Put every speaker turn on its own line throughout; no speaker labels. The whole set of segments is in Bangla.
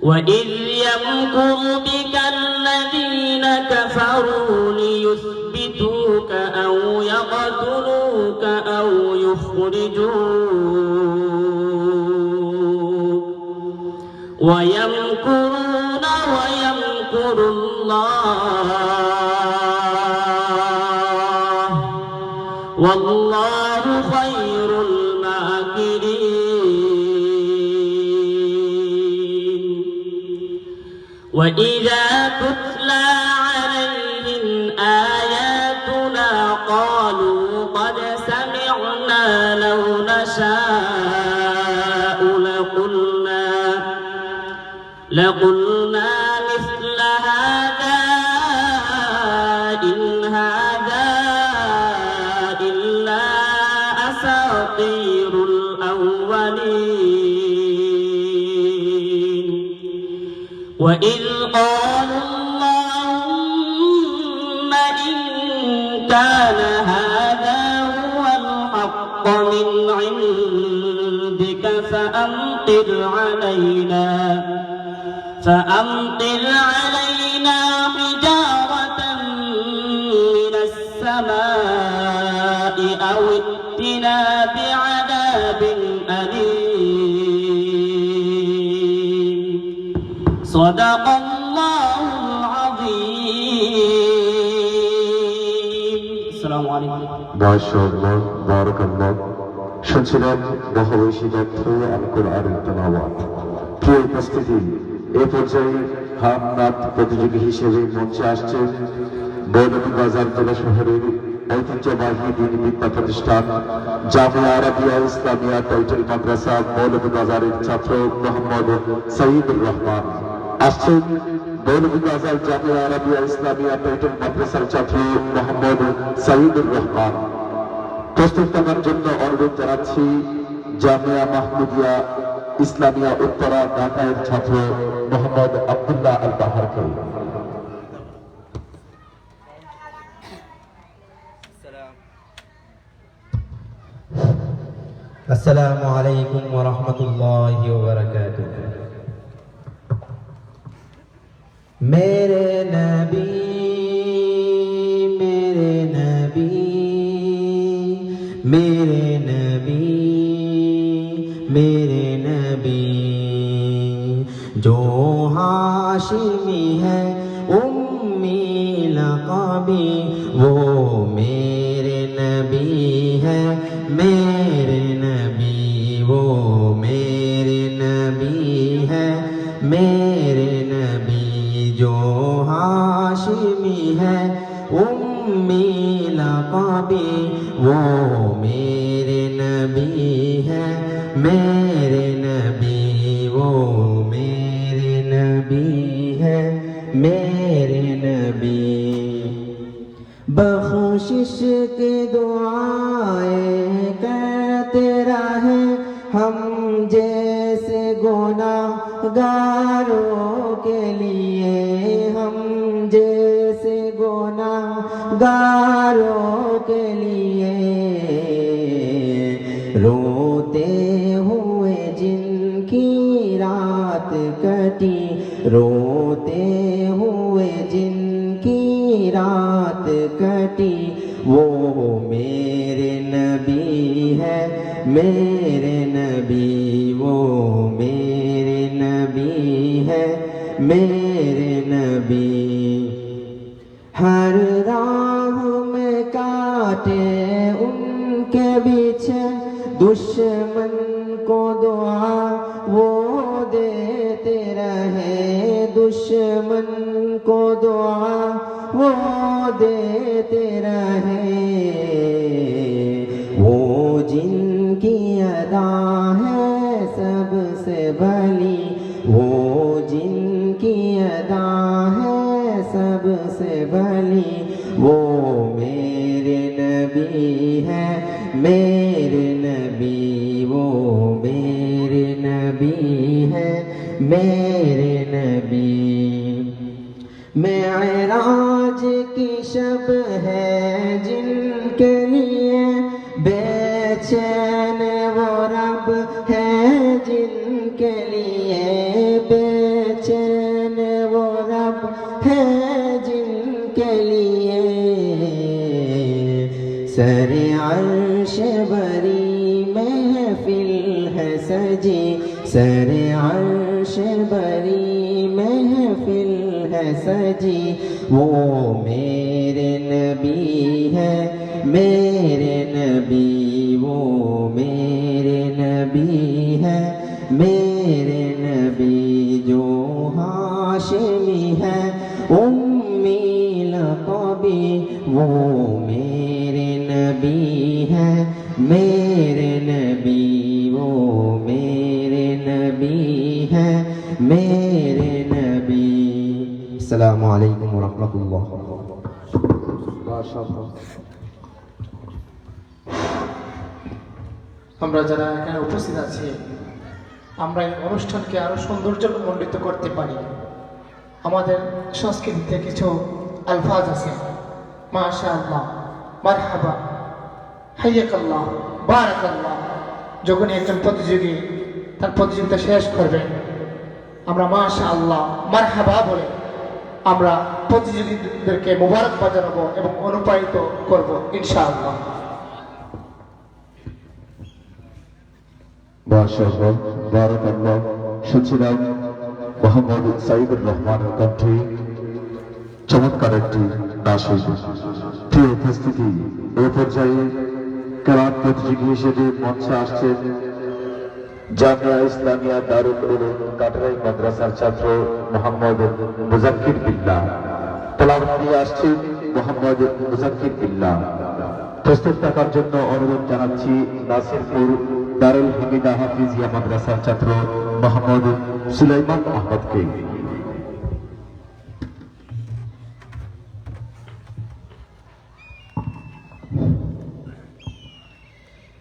وإذ يمكر بك الذين كفروا ليثبتوك أو يقتلوك أو يخرجوك ويمكرون ويمكر الله والله خير الماكرين وإذا تتلى عليهم آياتنا قالوا قد سمعنا لو نشاء لقلنا مثل هذا إن هذا إلا أساطير الأولين وإذ قالوا اللهم إن كان هذا هو الحق من عندك فأمطر علينا حجارة من السماء أو ائتنا بعذاب أليم صدق الله العظيم السلام عليكم
ما شاء الله بارك الله শুনছিলেন মহাবৈশী গ্রন্থ আল কোরআনের তেলাওয়াত। প্রিয় উপস্থিতি, এ পর্যায়ে হামনাত প্রতিযোগী হিসেবে মঞ্চে আসছেন মৌলভীবাজার জেলা শহরের ঐতিহ্যবাহী দ্বীনি বিদ্যা প্রতিষ্ঠান জামিয়া আরাবিয়া ইসলামিয়া টাইটেল মাদ্রাসা মৌলভীবাজারের ছাত্র মোহাম্মদ সঈদুর রহমান। আসছেন মৌলভীবাজার জামিয়া আরাবিয়া ইসলামিয়া টাইটেল মাদ্রাসার ছাত্র মোহাম্মদ সঈদুর রহমান। প্রস্তুত থাকার জন্য অনুরোধ জানাচ্ছি জামিয়া মাহমুদিয়া ইসলামিয়া উত্তরা ঢাকার ছাত্র মোহাম্মদ আব্দুল্লাহ আল বাহারকে।
अस्सलामु अलैकुम व रहमतुल्लाहि व बरकातुह। मेरे नबी मेरे नबी मेरे नबी मेरे नबी जो हाशिमी है उम्मी लक़बी वो मेरे नबी है मेरे नबी वो मेरे नबी है मेरे नबी जो हाशिमी है उम्मी लक़बी वो मेरे नबी है मेरे नबी वो मेरे नबी है मेरे नबी। बख्शिश की दुआएं करते रहे हम जैसे गुनाहगारों के लिए हम जैसे गुनाहगारों के लिए रोते हुए जिनकी रात कटी रोते हुए जिनकी रात कटी वो मेरे नबी है मेरे नबी वो मेरे नबी है मेरे नबी। हर राह में काटे उनके पीछे दुश्मन को दुआ वो देते रहे दुश्मन को दुआ वो देते रहे वो जिनकी अदा है सबसे भली वो जिनकी अदा है सबसे भली वो मेरे नबी है मेरे नबी वो मेरे नबी है मेरे नबी। मेराज की शब है जिनके लिए बेचैन वो रब है जिनके लिए बेचैन
सरे अर्श बरी महफिल है सजी, सरे अर्श बरी महफिल है सजी। वो मेरे नबी है, मेरे नबी, वो मेरे नबी है, मेरे नबी जो हाशिमी है उम्मी लक़बी। वो मेरे नबी है, मेरे नबी, वो मेरे नबी है, मेरे नबी। अस्सलामु अलैकुम व रहमतुल्लाह।
আমরা যারা এখানে উপস্থিত আছি, আমরা এই অনুষ্ঠানকে আরো সৌন্দর্যমণ্ডিত করতে পারি। আমাদের সংস্কৃতিতে কিছু আলফাজ আছে, মাশাআল্লাহ, মারহাবা, হাইয়াকাল্লাহ, বারাকাল্লাহ। যখনই একজন প্রতিযোগী তার প্রতিযোগিতা শেষ করবে, আমরা মাশাআল্লাহ, মারহাবা বলে আমরা প্রতিযোগীদেরকে মোবারকবাদ জানাবো এবং অনুপ্রাণিত করব ইনশাআল্লাহ।
মাশাআল্লাহ, বারাকাল্লাহ। শুনছিলাম মোহাম্মদ সাইদুর রহমানের কণ্ঠে চমৎকার একটি নাশিদ। প্রিয় উপস্থিতি, এ পর্যায়ে কেরাত প্রতিযোগী হিসেবে মঞ্চে আসছেন জামিয়া ইসলামিয়া দারুল উলুম কাটরাই মাদ্রাসার ছাত্র মোহাম্মদ মুজাক্কির বিল্লাহ। তেলাওয়াত নিয়ে আসছেন মোহাম্মদ মুজাক্কির বিল্লাহ। প্রস্তুত থাকার জন্য অনুরোধ জানাচ্ছি নাসিরপুর দারুল হামিদা হাফিজিয়া মাদ্রাসার ছাত্র মোহাম্মদ সুলাইমান আহমদকে।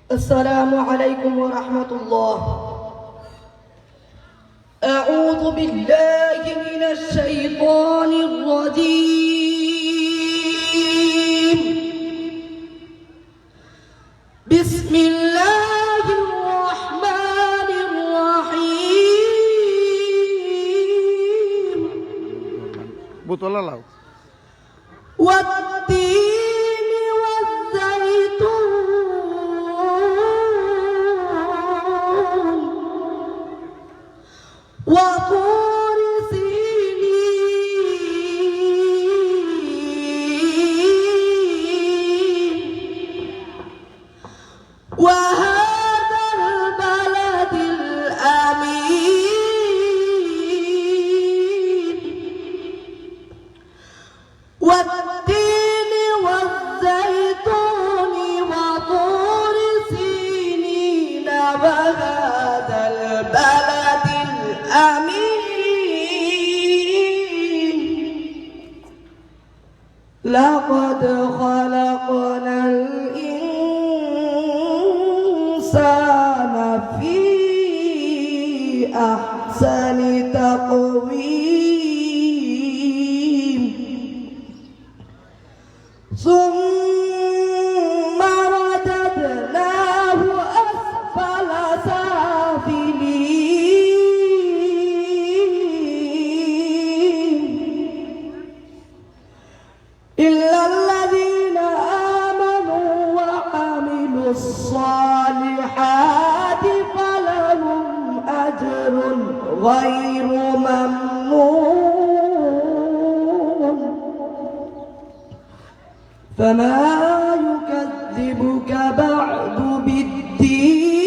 السلام عليكم ورحمة الله. أعوذ بالله من الشيطان الرجيم. بسم الله الرحمن الرحيم. والتين والزيتون وطور سينين وهذا البلد الأمين والتين والزيتون وطور سينين وهذا البلد الأمين. لقد خلقنا الإنسان في أحسن تقويم ثم رددناه أسفل سافلين إلا الذين آمنوا وعملوا الصالحات فلهم أجر غير ممنون. فما يكذبك بعد بالدين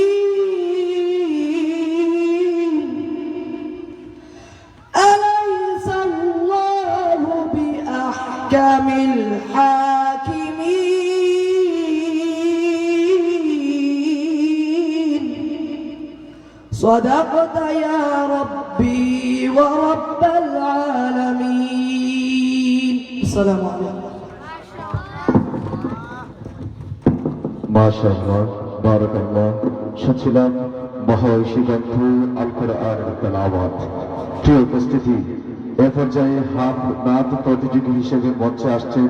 أليس الله بأحكم الحاكمين. صدقت يا ربي ورب العالمين. السلام عليكم.
মাশাআল্লাহ, বারাকাল্লাহ। শুনছিলাম মহাঐশী গ্রন্থ আল কোরআনের তেলাওয়াত। প্রিয় উপস্থিতি, এ পর্যায়ে হাফ নাত প্রতিযোগী হিসেবে মঞ্চে আসছেন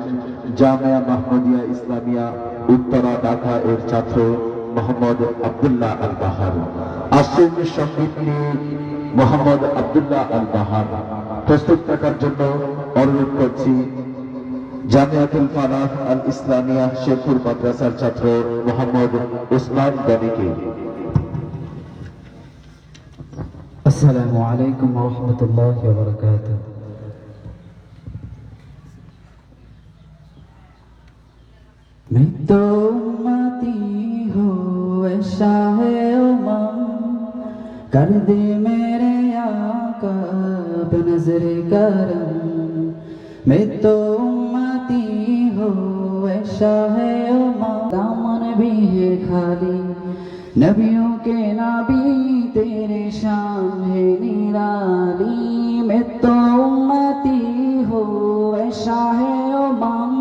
জামিয়া মাহমুদিয়া ইসলামিয়া উত্তরা ঢাকা এর ছাত্র মোহাম্মদ আব্দুল্লাহ আল বাহার। আসছেন সঙ্গীত নিয়ে মোহাম্মদ আব্দুল্লাহ আল বাহার। প্রস্তুত থাকার জন্য অনুরোধ করছি জামিয়াতুল ফালাহ আল ইসলামিয়া শেরপুর মাদ্রাসার ছাত্র মোহাম্মদ ওসমান গনিকে।
السلام عليكم ورحمة الله وبركاته. मैं तो उम्मती हूँ शाहे उमम, कर दे मेरे आका बनज़र करम। मैं तो उम्मती हूँ शाहे उमम, दामन भी है खाली नबियों के नबी तेरे शान है निराली। मैं तो उम्मती हूँ शाहे उमम,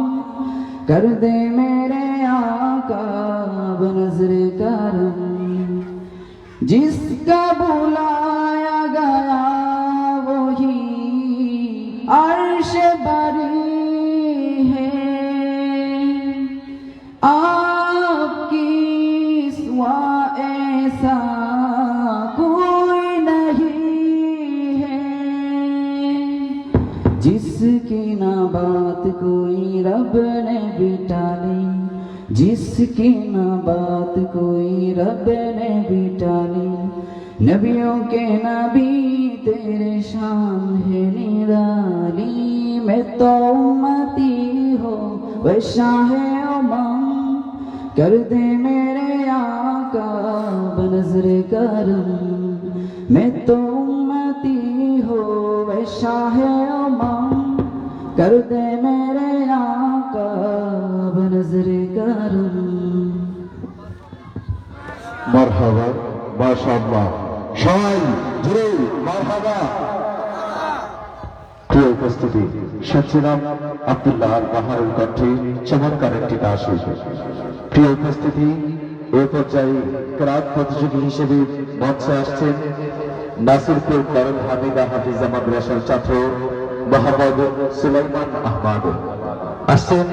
कर दे मेरे आका बनज़र करम। जिसका बुलाया गया वही अर्श बरी है, आपकी सिवा ऐसा कोई नहीं है। जिसकी ना बात कोई रब ने भी टाली, जिसकी ना बात कोई रब ने भी टाली। नबियों के नबी तेरे शान है निराली। मैं तो उम्मती हो वह शाहे उमम, कर दे मेरे आका बनज़र करम। मैं तो उम्मती हो वह शाहे उमम, कर दे मेरे आका बनज़र करम।
মারহাবা, মাশাআল্লাহ, সবাই জোরে মারহাবা। প্রিয় উপস্থিতি, শুনছিলাম আব্দুল্লাহ আল বাহারুল কণ্ঠে চমৎকার একটি নাশিদ। প্রিয় উপস্থিতি, এ পর্যায়ে কিরাত প্রতিযোগী হিসেবে মঞ্চে আসছেন নাসিরপুর দারুল হামিদা হাফিজা মাদ্রাসার ছাত্র মোহাম্মদ সুলাইমান আহমদ। আসছেন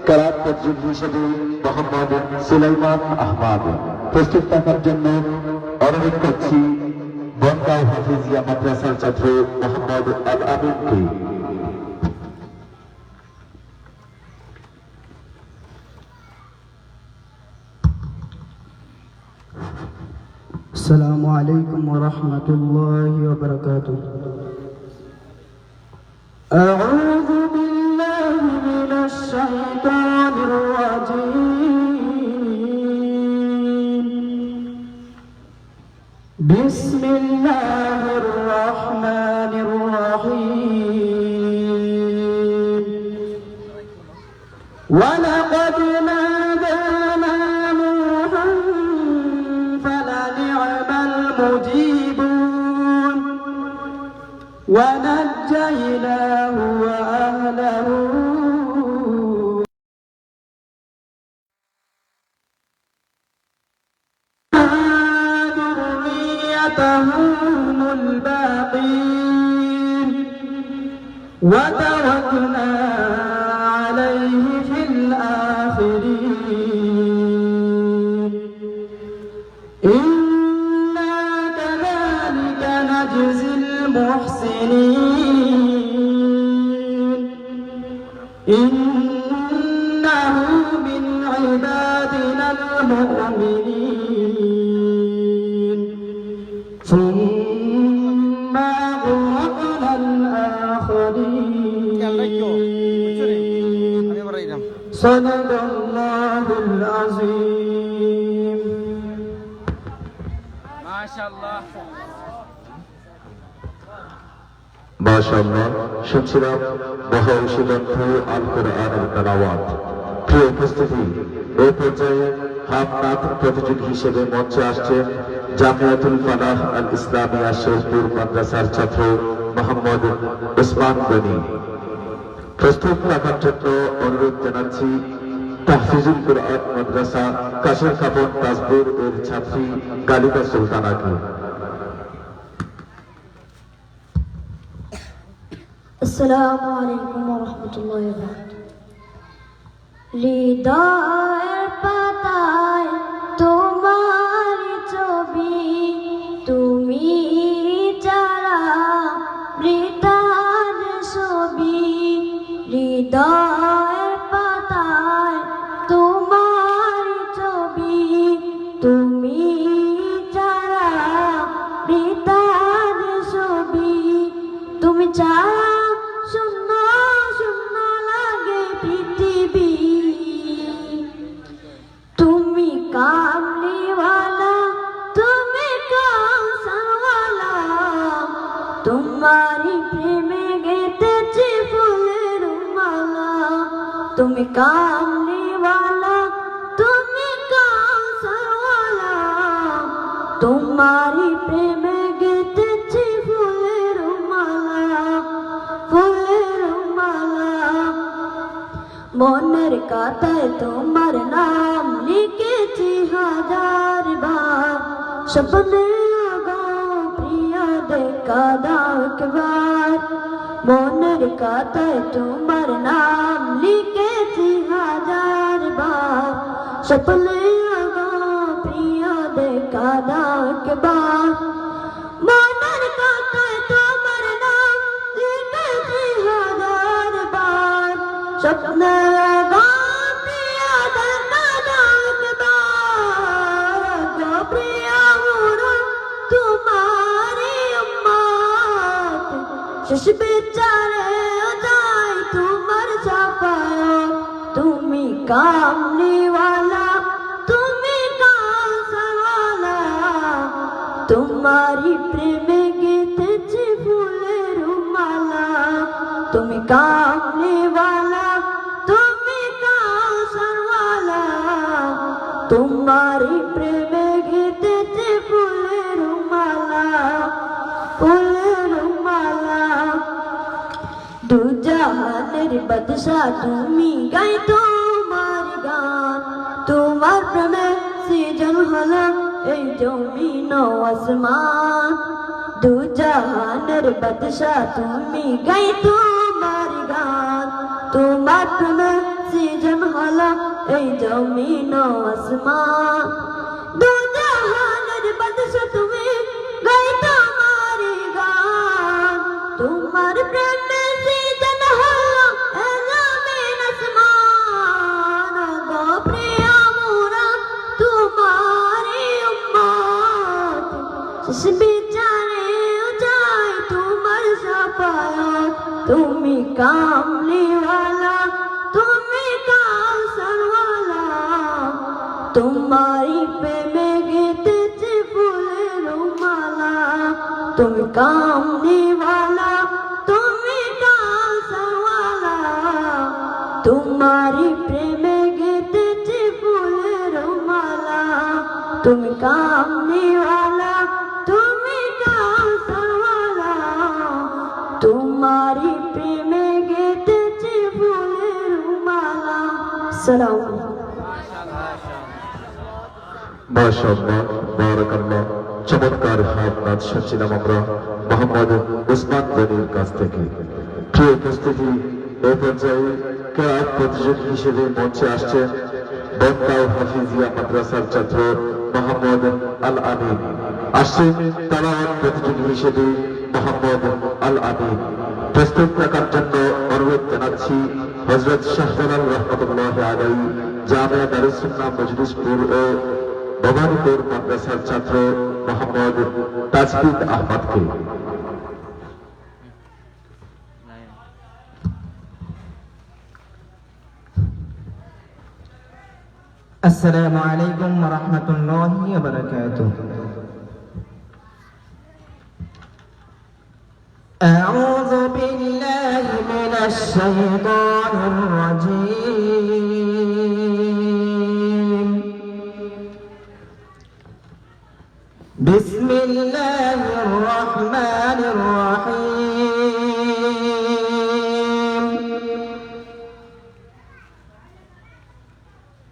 কিরাত প্রতিযোগী হিসেবে মোহাম্মদ সুলাইমান আহমদ। প্রস্তুত থাকার জন্য অনুরোধ করছি বনগাঁও হাফিজিয়া মাদ্রাসার ছাত্র মোহাম্মদ আল আমিনকে।
السلام عليكم ورحمة الله وبركاته. أعوذ بالله من الشيطان الرجيم. بسم الله الرحمن الرحيم. ولقد نادانا نوح فلنعم المجيبون ونجيناه وأهله هم الباقين وتركنا عليه في الآخرين. إنا كذلك نجزي المحسنين. إنه من عبادنا المؤمنين. ثم أغرقنا الآخرين. صدق الله العظيم. ما شاء الله.
মাশাআল্লাহ, শুনছিলাম মহাওশী গ্রন্থ আল কোরআনের তেলাওয়াত। প্রিয় উপস্থিতি, এই পর্যায়ে হামনাত প্রতিযোগী হিসেবে মঞ্চে আসছেন জামিয়াতুল ফালাহ আল ইসলামিয়া শেরপুর মাদ্রাসার ছাত্র মোহাম্মদ ওসমান গনি। প্রস্তুত রাখার জন্য অনুরোধ জানাচ্ছি তাহফিজুল কুরআন মাদ্রাসা কাশের কাপন তাজপুর এর ছাত্রী গালিবা সুলতানাকে।
আসসালামু আলাইকুম ওয়া রাহমাতুল্লাহি ওয়া বারাকাতুহু। হৃদয়ের পাতায় তোমার ছবি, তুমি যারা মৃতার ছবি। হৃদয় তোমারি প্রেমে গেতেছি ফুলের মালা তুমি কামলিওয়ালা তুমি কামসারওয়ালা তোমারি প্রেমে গেতেছি ফুলের মালা মনের কাতায় তোমার নাম লিখেছি হাজার বার স্বপ্নে আগো প্রিয় দেখা দাও একবার মনের কাতায় তোমার নাম লিখেছি হাজার বার স্বপ্নে আগো প্রিয় দেখা দাও একবার মনের কাতায় তোমার নাম লিখেছি হাজার বার স্বপ্নে আগো প্রিয় দেখা দাও একবার আগো প্রিয় মোরা তোমারি উম্মত শেষ বিচারে যাই তোমার সাফায়াত তুমি কামলিওয়ালা তুমি কামসারওয়ালা তোমারি প্রেমে গেতেছি ফুলের মালা তুমি কামলিওয়ালা তুমি কামসারওয়ালা তোমারি প্রেমে গেতেছি ফুলের মালা দু জাহানের বাদশা তুমি গাই তোমার গান তোমার প্রেমে সৃজন হলো এই জমিন ও আসমান দু জাহানের বাদশা তুমি গাই তোমার গান তোমার প্রেমে সৃজন হলো এই জমিন ও আসমান দু জাহানের বাদশা তুমি গাই তোমার গান তোমার প্রেমে সৃজন হলো এই জমিন আসমান গো প্রিয় মোরা তোমারি উম্মত শেষ বিচারে যাই তোমার সাফায়াত তুমি কামলিওয়ালা তুমি কামসারওয়ালা তোমারি প্রেমে গেতেছি ফুলের মালা তুমি কামলিওয়ালা তুমি কামসারওয়ালা তোমারি প্রেমে গেতেছি ফুলের মালা তুমি কামলিওয়ালা তুমি কামসারওয়ালা তোমারি প্রেমে গেতেছি ফুলের মালা সালাম
মাশাআল্লাহ বারাকাল্লাহ চমৎকার হাত নাচ শুনছিলাম আমরা মোহাম্মদ উসমান গনির কাছ থেকে প্রিয় উপস্থিতি এই পর্যায়ে কেরাত প্রতিযোগী হিসেবে মঞ্চে আসছেন বনগাঁও হাফিজিয়া মাদ্রাসার ছাত্র মোহাম্মদ আল আমিন আসছেন তালাওয়াত প্রতিযোগী হিসেবে মোহাম্মদ আল আমিন প্রস্তুত থাকার জন্য অনুরোধ জানাচ্ছি হযরত শাহজালাল রহমাতুল্লাহ আলাইহি জামিয়া দারুস সুন্নাহ মজলিসপুর ও ভবানীপুর মাদ্রাসার ছাত্র মোহাম্মদ তাজবিদ আহমদকে
আসসালামু আলাইকুম ওয়া রাহমাতুল্লাহি ওয়া বারাকাতুহু আউযু বিল্লাহি মিনাশ শাইতানির রাজীম বিসমিল্লাহির রাহমানির রাহিম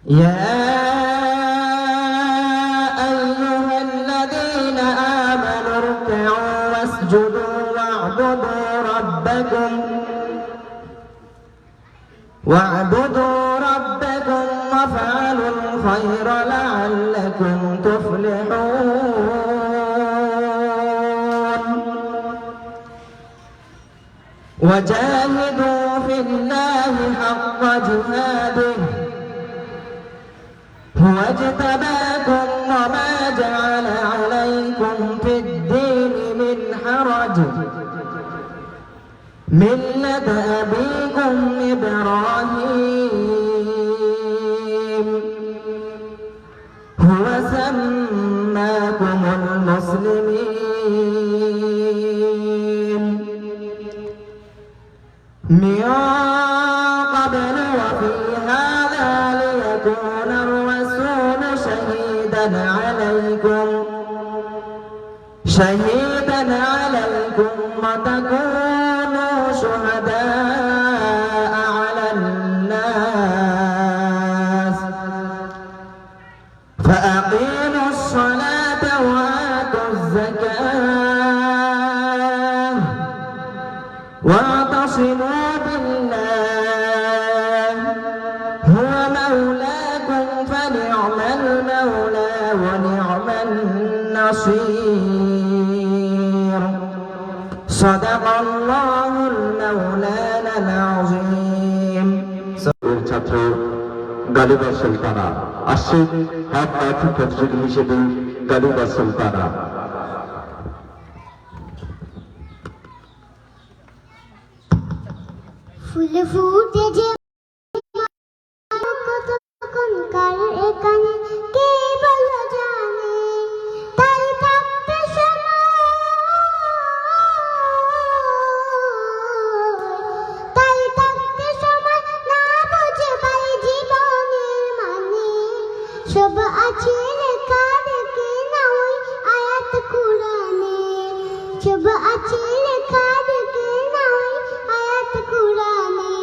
يا أيها الذين آمنوا اركعوا واسجدوا واعبدوا ربكم وافعلوا الخير لعلكم تفلحون وجاهدوا في الله حق جهاده هو اجتباكم وما جعل عليكم في الدين من حرج ملة أبيكم إبراهيم هو سماكم المسلمين عليكم وتكونوا شهداء على الناس فأقيموا الصلاة وآتوا الزكاة واعتصموا بالله هو مولاكم فنعم المولى ونعم النصير صدق الله المولانا العظيم
ছাত্র গালিবা সুলতানা আসছে হাত আর্থিক প্রতিযোগী হিসেবে গালিবা সুলতানা
ফুল ফুটে যে কতক্ষণকার এখানে কে বলো জানে তাই থাকতে সময় না বুঝে পাই জীবনের মানে সব আছে লেখা দেখে না ওই আয়াত কুরআনে সব আছে লেখা দেখে না ওই আয়াত কুরআনে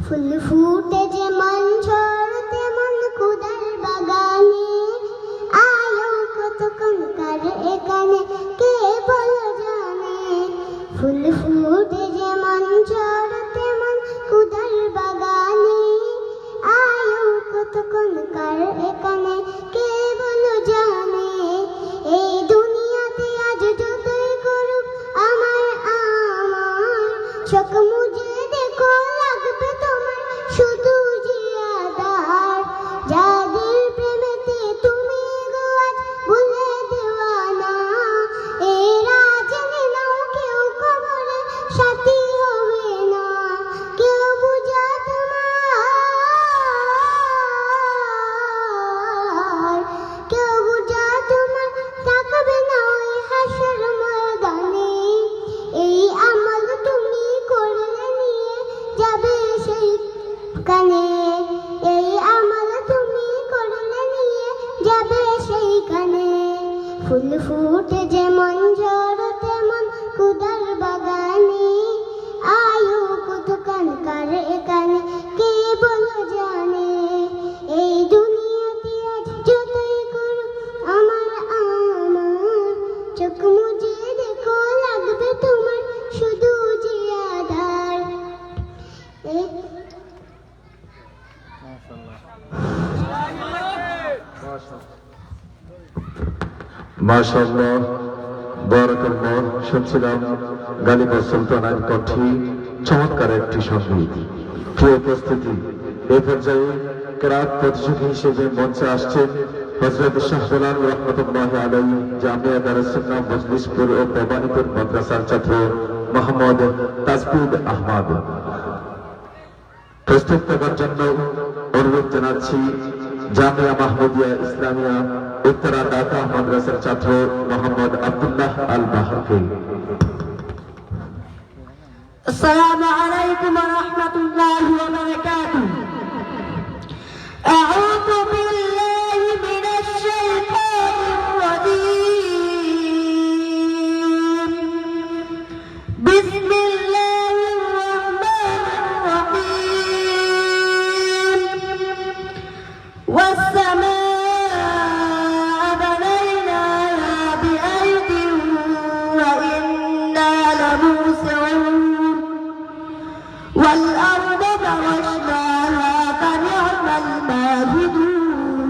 ফুল ফুটে যেমন ঝড় তেমন খুদার বাগানে আয়ো কতক্ষণকার এখানে কে বলো জানে ফুল ফুটে যেমন ঝড় তেমন খুদার বাগানে আয়ো কতক্ষণকার এখানে কে বলো জানে এই দুনিয়াতে আজ যতই করুক আমার চোখ মুজে দেখো লাগবে তোমার শুধু জিয়াদার যাদের প্রেমেতে তুমি গো আজ ভুলে দেওয়ানা এরা জেনে নাও কেউ কবরে সাথী হবে না কেউ বুঝা তোমার থাকবে না ওই হাসর ময়দানে এই আমল তুমি করলে নিয়ে যাবে সেই কানে এই আমল তুমি করলে নিয়ে যাবে সেইখানে ফুল ফুটে যেমন ঝড় তেমন খুদার বাগানে আয়ু কতক্ষণকার এখানে কে বলো জানে এই দুনিয়াতে আজ যতই করুক আমার চোখ মুজে দেখো লাগবে তোমার শুধু জিয়াদার
মাশাআল্লাহ বারাকাল্লাহ শুনছিলাম গালিবা সুলতানার কণ্ঠে চমৎকার একটি সঙ্গীত প্রিয় উপস্থিতি এই পর্যায়ে কেরাত প্রতিযোগী হিসেবে মঞ্চে আসছেন হযরত শাহ গোলাম রহমাতুল্লাহ আলাইহি জামিয়া দারুস সুন্নাহ মজলিসপুর ও প্রবানীপুর মাদ্রাসার ছাত্র মোহাম্মদ তাজবিদ আহমদ প্রস্তুত থাকার জন্য অনুরোধ জানাচ্ছি জামিয়া মাহমুদিয়া ইসলামিয়া উত্তরা ঢাকা মাদ্রাসার ছাত্র মোহাম্মদ আব্দুল্লাহ আল বাহারকে
আসসালামু আলাইকুম ওয়া রাহমাতুল্লাহি ওয়া বারাকাতুহু আউযু বিল্লাহি মিনাশ শাইতানির রাজীম বিসমিল্লাহির রাহমানির রাহিম ওয়াস-সামা'a বানাইনাহা বিআইদিন ওয়া ইন্না লামুসি'উন والأرض فرشناها فنعم الماهدون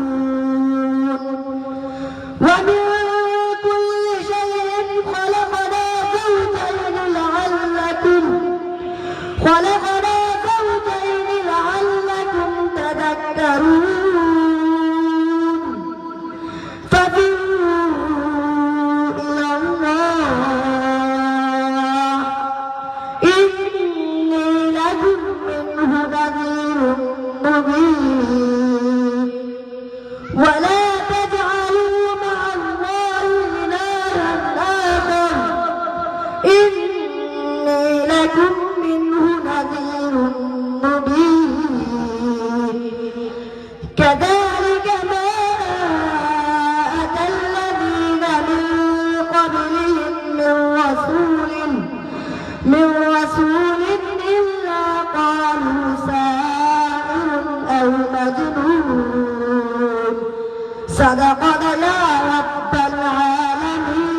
صدقنا يا رب العالمين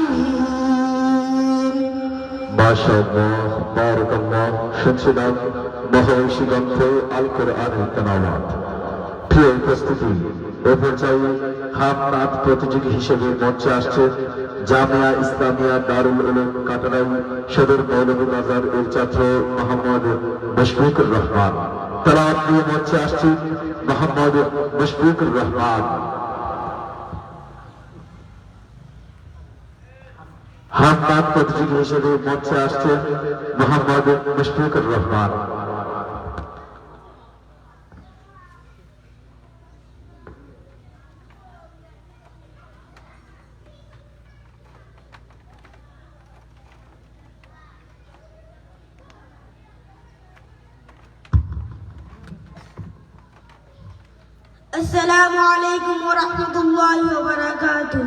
মাশাআল্লাহ বারাকাল্লাহ। শুনছিলাম মহাঐশী গ্রন্থে আল কোরআনের তেলাওয়াত। প্রিয় উপস্থিতি, এ পর্যায়ে হামনাত প্রতিযোগী হিসেবে মঞ্চে আসছে জামিয়া ইসলামিয়া দারুল উলুম কাটারাই সদর মৌলভী বাজার এর ছাত্র মোহাম্মদ মুশফিকুর রহমান। তেলাওয়াত নিয়ে মঞ্চে আসছে মোহাম্মদ মুশফিকুর রহমান। হামনাত প্রতিযোগী হিসেবে মঞ্চে আসছে মোহাম্মদ মুশফিকুর রহমান।
السلام عليكم ورحمة الله وبركاته.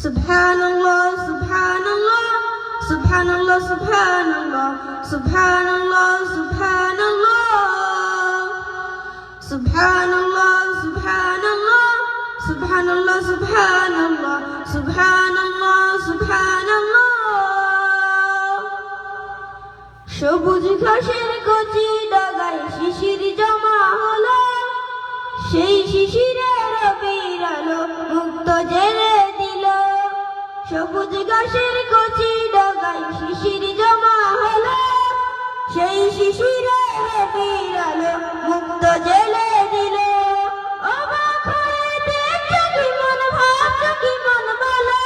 سبحان الله سبحان الله سبحان الله سبحان الله سبحان الله سبحان الله سبحان الله سبحان الله سبحان الله سبحان الله سبحان الله سبحان الله সবুজ ঘাসের কচি ডাগায় শিশির জমা হলো, সেই শিশিরে রবির আলো মুক্ত জেলে দিল। সবুজ ঘাসের কচি ডাগায় শিশির জমা হলো, সেই শিশিরে রবির আলো মুক্ত জেলে দিল। অবাক হয়ে দেখছো কি মন, ভাবছো কি মন বলো,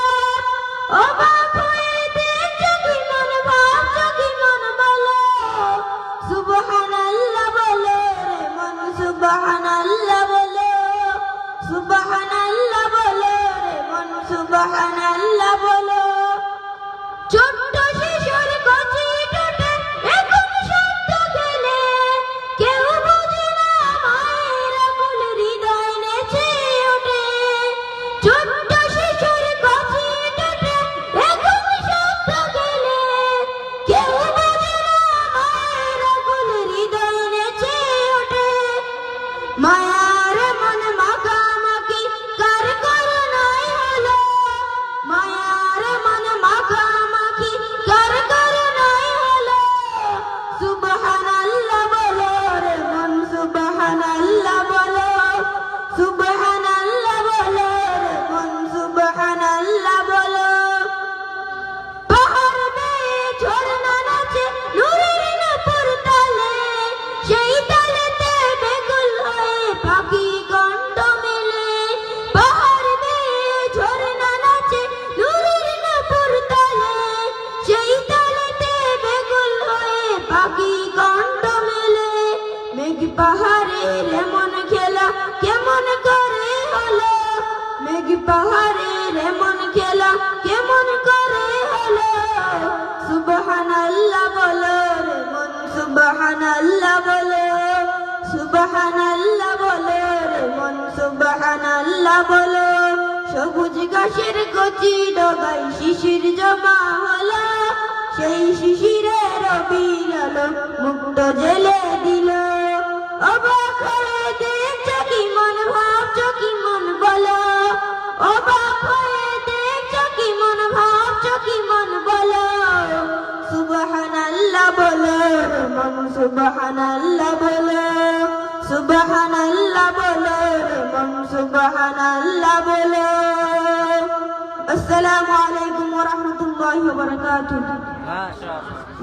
অবাক হয়ে দেখছো কি মন, ভাবছো কি মন বলো। সুবহানাল্লাহ বলো রে মন, সুবহানাল্লাহ বলো, সুবহানাল্লাহ বলো রে মন, সুবহানাল্লাহ বলো। ছোট্ট শিশুর কচি ঠোঁটে এখন শব্দ খেলে, কেউ বোঝে না মায়ের আকুল হৃদয় নেচে ওঠে। ছোট্ট শিশুর কচি ঠোঁটে এখন শব্দ খেলে, কেউ বোঝে না মায়ের আকুল হৃদয় নেচে ওঠে। মায়ার মন মাখামাখি কার করুণায় হলো, মায়ার মন মাখামাখি কার করুণায় হলো। সুবহানাল্লাহ বলো রে মন, সুবহানাল্লাহ বলো, সুবহানাল্লাহ বলো রে মন, সুবহানাল্লাহ বলো। পাহাড় বেয়ে ঝর্ণা নাচে নূরের নূপুর তালে, সেই তালেতে বেকুল হয়ে পাখি কণ্ঠ মেলে। পাহাড় বেয়ে ঝর্ণা নাচে নূরের নূপুর তালে, সেই তালেতে বেকুল হয়ে পাখি কণ্ঠ মেলে। মেঘ পাহাড়ের এমন খেলা কেমন করে হলো, মেঘ পাহাড়ের এমন খেলা কেমন করে হলো। সুবহানাল্লাহ বলো রে মন, সুবহানাল্লাহ বলো, সুবহানাল্লাহ বলো রে মন, সুবহানাল্লাহ বলো। সবুজ ঘাসের কচি ডগায় শিশির জমা হলো, সেই শিশিরে রবির আলো মুক্ত জেলে দিল। অবাক হয়ে দেখছো কি মন, ভাবছো কি মন বলো, অবাক হয়ে দেখছো কি মন, ভাবছো কি মন বলো। সুবহানাল্লাহ বলো রে মন, সুবহানাল্লাহ বলো, সুবহানাল্লাহ বলো রে মন, সুবহানাল্লাহ বলো। আসসালামু আলাইকুম ওয়া রাহমাতুল্লাহি ওয়া বারাকাতুহু।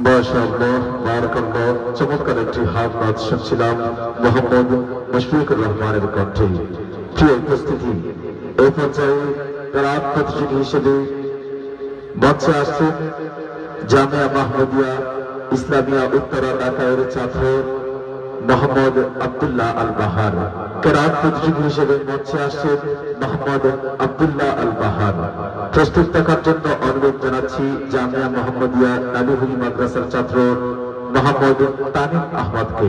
মাশাআল্লাহ বারাকাল্লাহ। চমৎকার একটি হামনাত শুনছিলাম মোহাম্মদ মুশফিকুর রহমানের কণ্ঠে। প্রিয় উপস্থিতি, এই পর্যায়ে তেলাওয়াত প্রতিযোগী হিসেবে মঞ্চে আসছে জামিয়া মাহমুদিয়া ইসলামিয়া উত্তরা ঢাকার ছাত্র মোহাম্মদ আব্দুল্লাহ আল বাহার। কেরাত প্রতিযোগী হিসেবে মঞ্চে আসছে মোহাম্মদ আব্দুল্লাহ আল বাহার। প্রস্তুত থাকার জন্য অনুরোধ জানাচ্ছি জামিয়া মোহাম্মদিয়া নালিহুলি মাদ্রাসার ছাত্র মোহাম্মদ তানিম আহমদকে।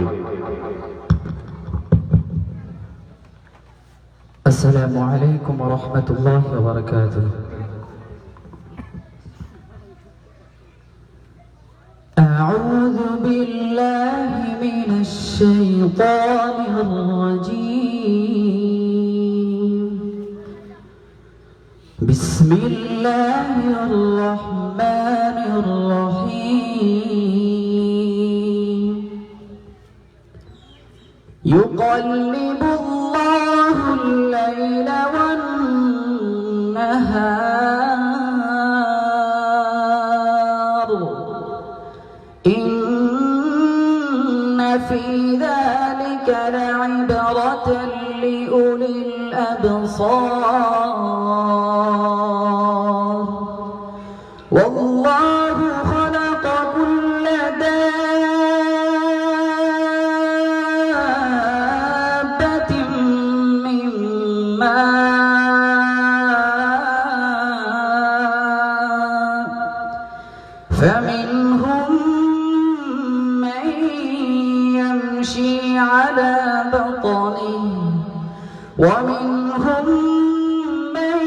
আসসালামু আলাইকুম ওয়া রাহমাতুল্লাহি ওয়া বারাকাতুহু। أعوذ بالله من الشيطان الرجيم
بسم الله الرحمن الرحيم يقلب الله الليل والنهار إن في ذلك لعبرة لأولي الأبصار والله خلق كل دابة من ماء فمنهم من يمشي على بطنه ومنهم من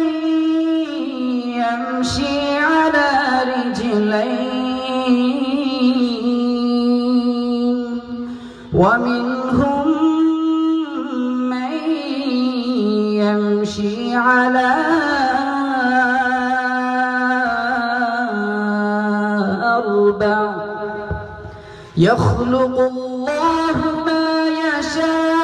يمشي على رجلين ومنهم من يمشي على أربع يخلق الله ما يشاء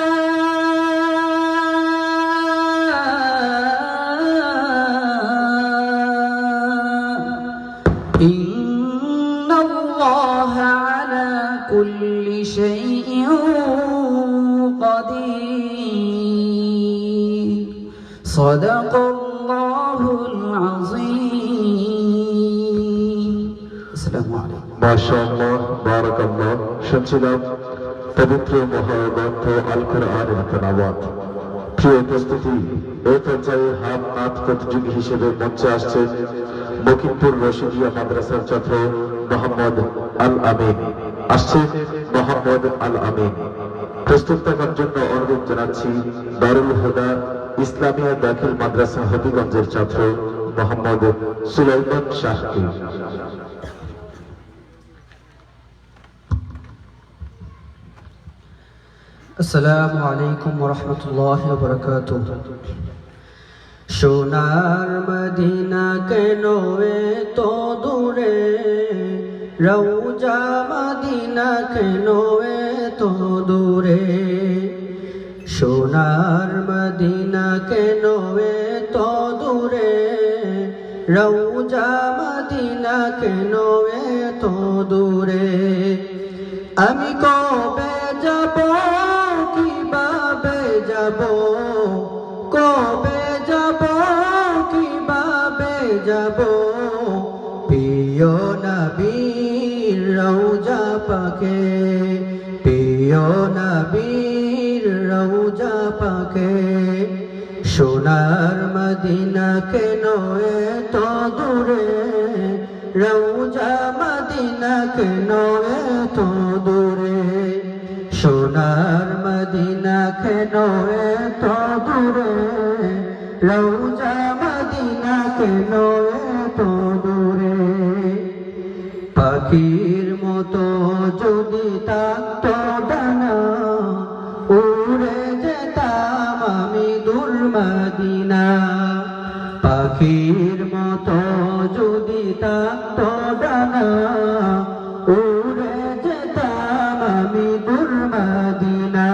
إن الله على كل شيء قدير صدق الله العظيم السلام عليكم
মাশাআল্লাহ বারাকাল্লাহ। শুনছিলাম পবিত্র মহাগ্রন্থ আল কোরআনের তেলাওয়াত। প্রিয় উপস্থিতি, এই পর্যায়ে হাত নাত প্রতিযোগী হিসেবে মঞ্চে আসছেন মকিমপুর রশিদিয়া মাদ্রাসার ছাত্র মোহাম্মদ আল আমিন। আসছেন মোহাম্মদ আল আমিন। প্রস্তুত থাকার জন্য অনুরোধ জানাচ্ছি দারুল হুদা ইসলামিয়া দাখিল মাদ্রাসা হবিগঞ্জের ছাত্র মোহাম্মদ সুলাইমান শাহকে।
আসসালামু আলাইকুম ওয়া রাহমাতুল্লাহি ওয়া বারাকাতুহু সোনার মদিনা কেন এত দূরে রওজা মদিনা কেন এত দূরে সোনার মদিনা কেন এত দূরে রওজা মদিনা কেন এত দূরে আমি কবে যাব কিভাবে যাব কবে যাব কিভাবে যাব প্রিয় নবীর রওজা পাকে প্রিয় নবীর রওজা পাকে সোনার মদিনা কেন এত দূরে রওজা মদিনা কেন এত দূরে সোনার মদিনা কেন এত দূরে রওজা মদিনা কেন এত দূরে পাখির মতো যদি থাকতো ডানা উড়ে যেতাম আমি দূর মদিনা পাখির মতো যদি থাকতো ডানা উড়ে যেতাম আমি দূর মদিনা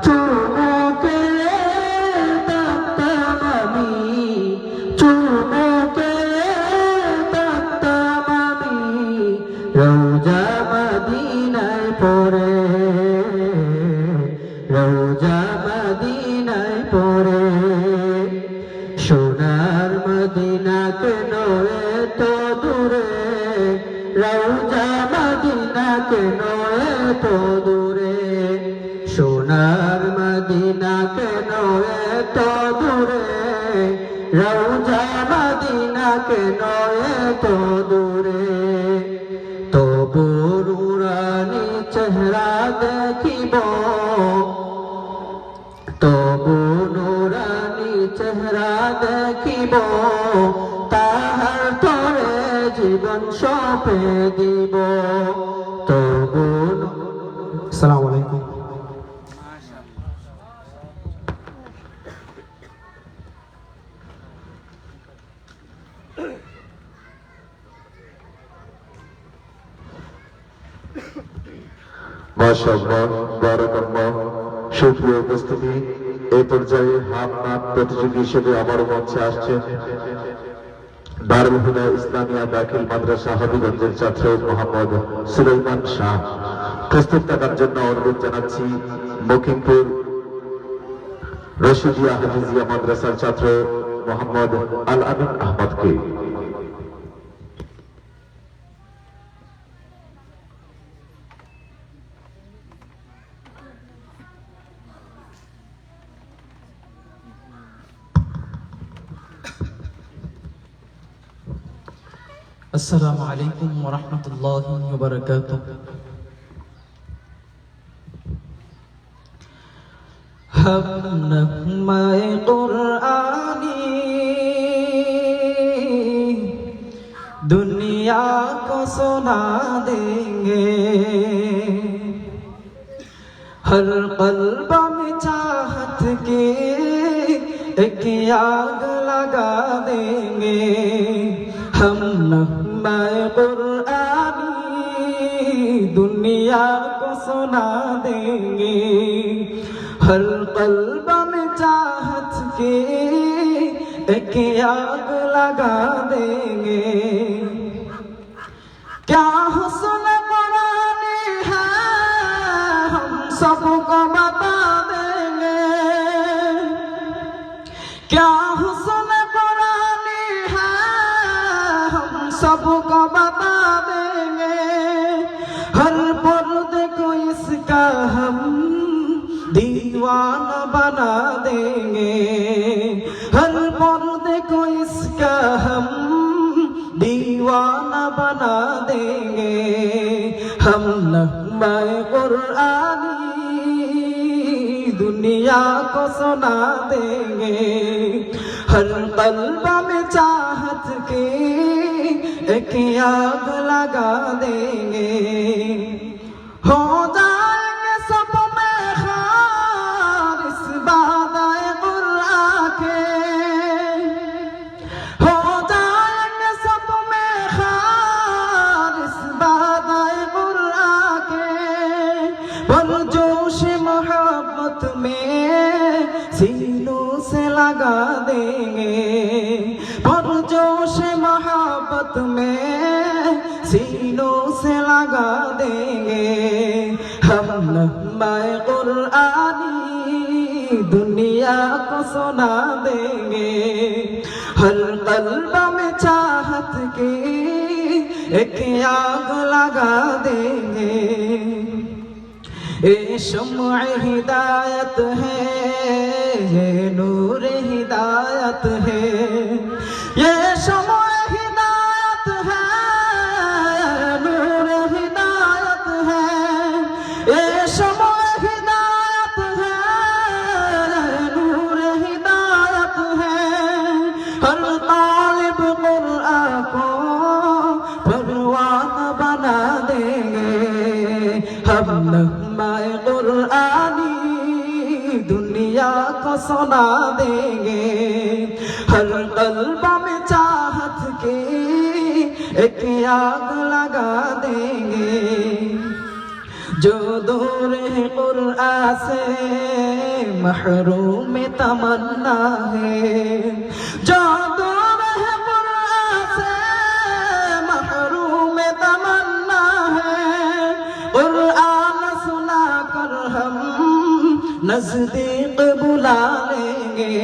চুমুকে থাকতাম আমি চুমুকে থাকতাম আমি রওজা মদিনায় পড়ে রওজা মদিনায় পড়ে সোনার মদিনা কেন এত দূরে রওজা মদিনা কেন এত দূরে সোনার মদিনা কেন এত দূরে রওজা মদিনা কেন এত দূরে তবু নুরানি চেহারা দেখিব তবু নুরানি চেহারা দেখিব তাহার তরে জীবন সঁপে দিব তবু আসসালামু আলাইকুম
মাশাআল্লাহ, বারাকাল্লাহ। সুপ্রিয় উপস্থিতি, এই পর্যায়ে হামনাত প্রতিযোগী হিসেবে আমার মঞ্চে আসছেন দারুল হুদা ইসলামিয়া দাখিল মাদ্রাসা হবিগঞ্জের ছাত্র মোহাম্মদ সুলাইমান শাহ। প্রস্তুত থাকার জন্য অনুরোধ জানাচ্ছি মকিমপুর রশিদিয়া হাফিজিয়া মাদ্রাসার ছাত্র মোহাম্মদ আল আমিন আহমদকে।
अस्सलामु अलैकुम वरहमतुल्लाहि वबरकातुह। हम नग़्मे कुरानी दुनिया को सुना देंगे, हर क़ल्ब में चाहत के एक आग लगा देंगे। हम नग़्मे कुरानी दुनिया को सुना देंगे, हर क़ल्ब में चाहत के एक आग लगा देंगे। क्या हुस्न कुरानी है हम सबको बता देंगे, क्या हुस्न कुरानी है हम सबको बता देंगे। हर पर्दे को इसका हम दीवाना बना देंगे, हर पर्दे को इसका हम दीवाना बना देंगे। हम नग़्मे कुरानी दुनिया को सुना देंगे, हर क़ल्ब में चाहत के एक आग लगा देंगे। हो जाएंगे सब में खारिस बादाए कुरान के, हो जाएंगे सब में खारिस बादाए कुरान के। पर जोश मोहब्बत में सीनों से लगा देंगे, पर जोश मोहब्बत में सीनों से लगा देंगे। हम नग़्मे कुरानी दुनिया को सुना देंगे, हर क़ल्ब में चाहत के एक आग लगा देंगे। ये शम्अ हिदायत है, ये नूर हिदायत है, ये शम्अ हिदायत है, नूर हिदायत है, ये शम्अ हिदायत है, नूर हिदायत है। हर तालिब कुरान को परवाना बना देंगे। हम नग़्मे कुरानी दुनिया को सुना देंगे, हर क़ल्ब में चाहत के एक आग लगा देंगे। जो दूर है कुरान से महरूम तमन्ना है, जो दूर है कुरान से महरूम तमन्ना है। कुरान सुना कर हम नज़दीक बुला लेंगे,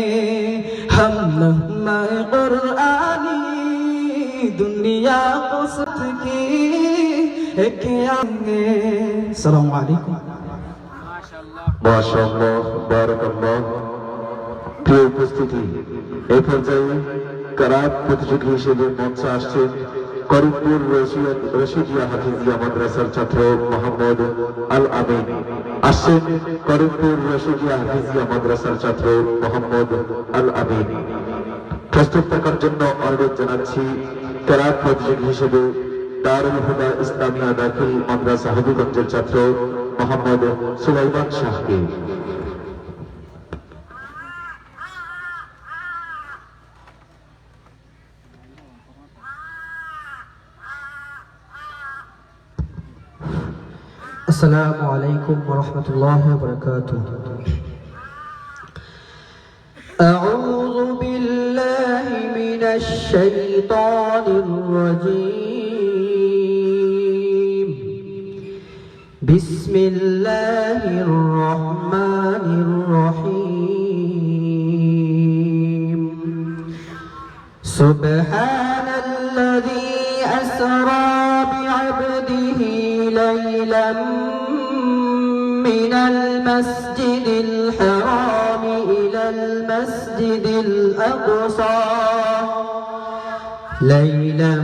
हम नग़्मे कुरानी दुनिया को सत की एक आएंगे। अस्सलामु अलैकुम।
মাশাআল্লাহ, বারাকাল্লাহ। প্রিয় উপস্থিতি, এই পর্যায়ে কারাত প্রতিযোগী হিসেবে মঞ্চে আসছেন করিমপুর রশিদিয়া হাফিজিয়া মাদ্রাসার ছাত্র মোহাম্মদ আল আমিন। আসছেন করিমপুর রশিদিয়া হাফিজিয়া মাদ্রাসার ছাত্র মোহাম্মদ আল আমিন। প্রস্তুত থাকার জন্য অনুরোধ জানাচ্ছি কারাত প্রতিযোগী হিসেবে দারুল হুদা ইসলামিয়া দাখিল মাদ্রাসা হবিগঞ্জের ছাত্র মোহাম্মদ সুলাইমান শাহকে।
السلام عليكم ورحمة الله وبركاته. أعوذ بالله من الشيطان الرجيم. بسم الله الرحمن الرحيم. سبحان الذي أسرى بعبده ليلا من المسجد الحرام إلى المسجد الأقصى ليلا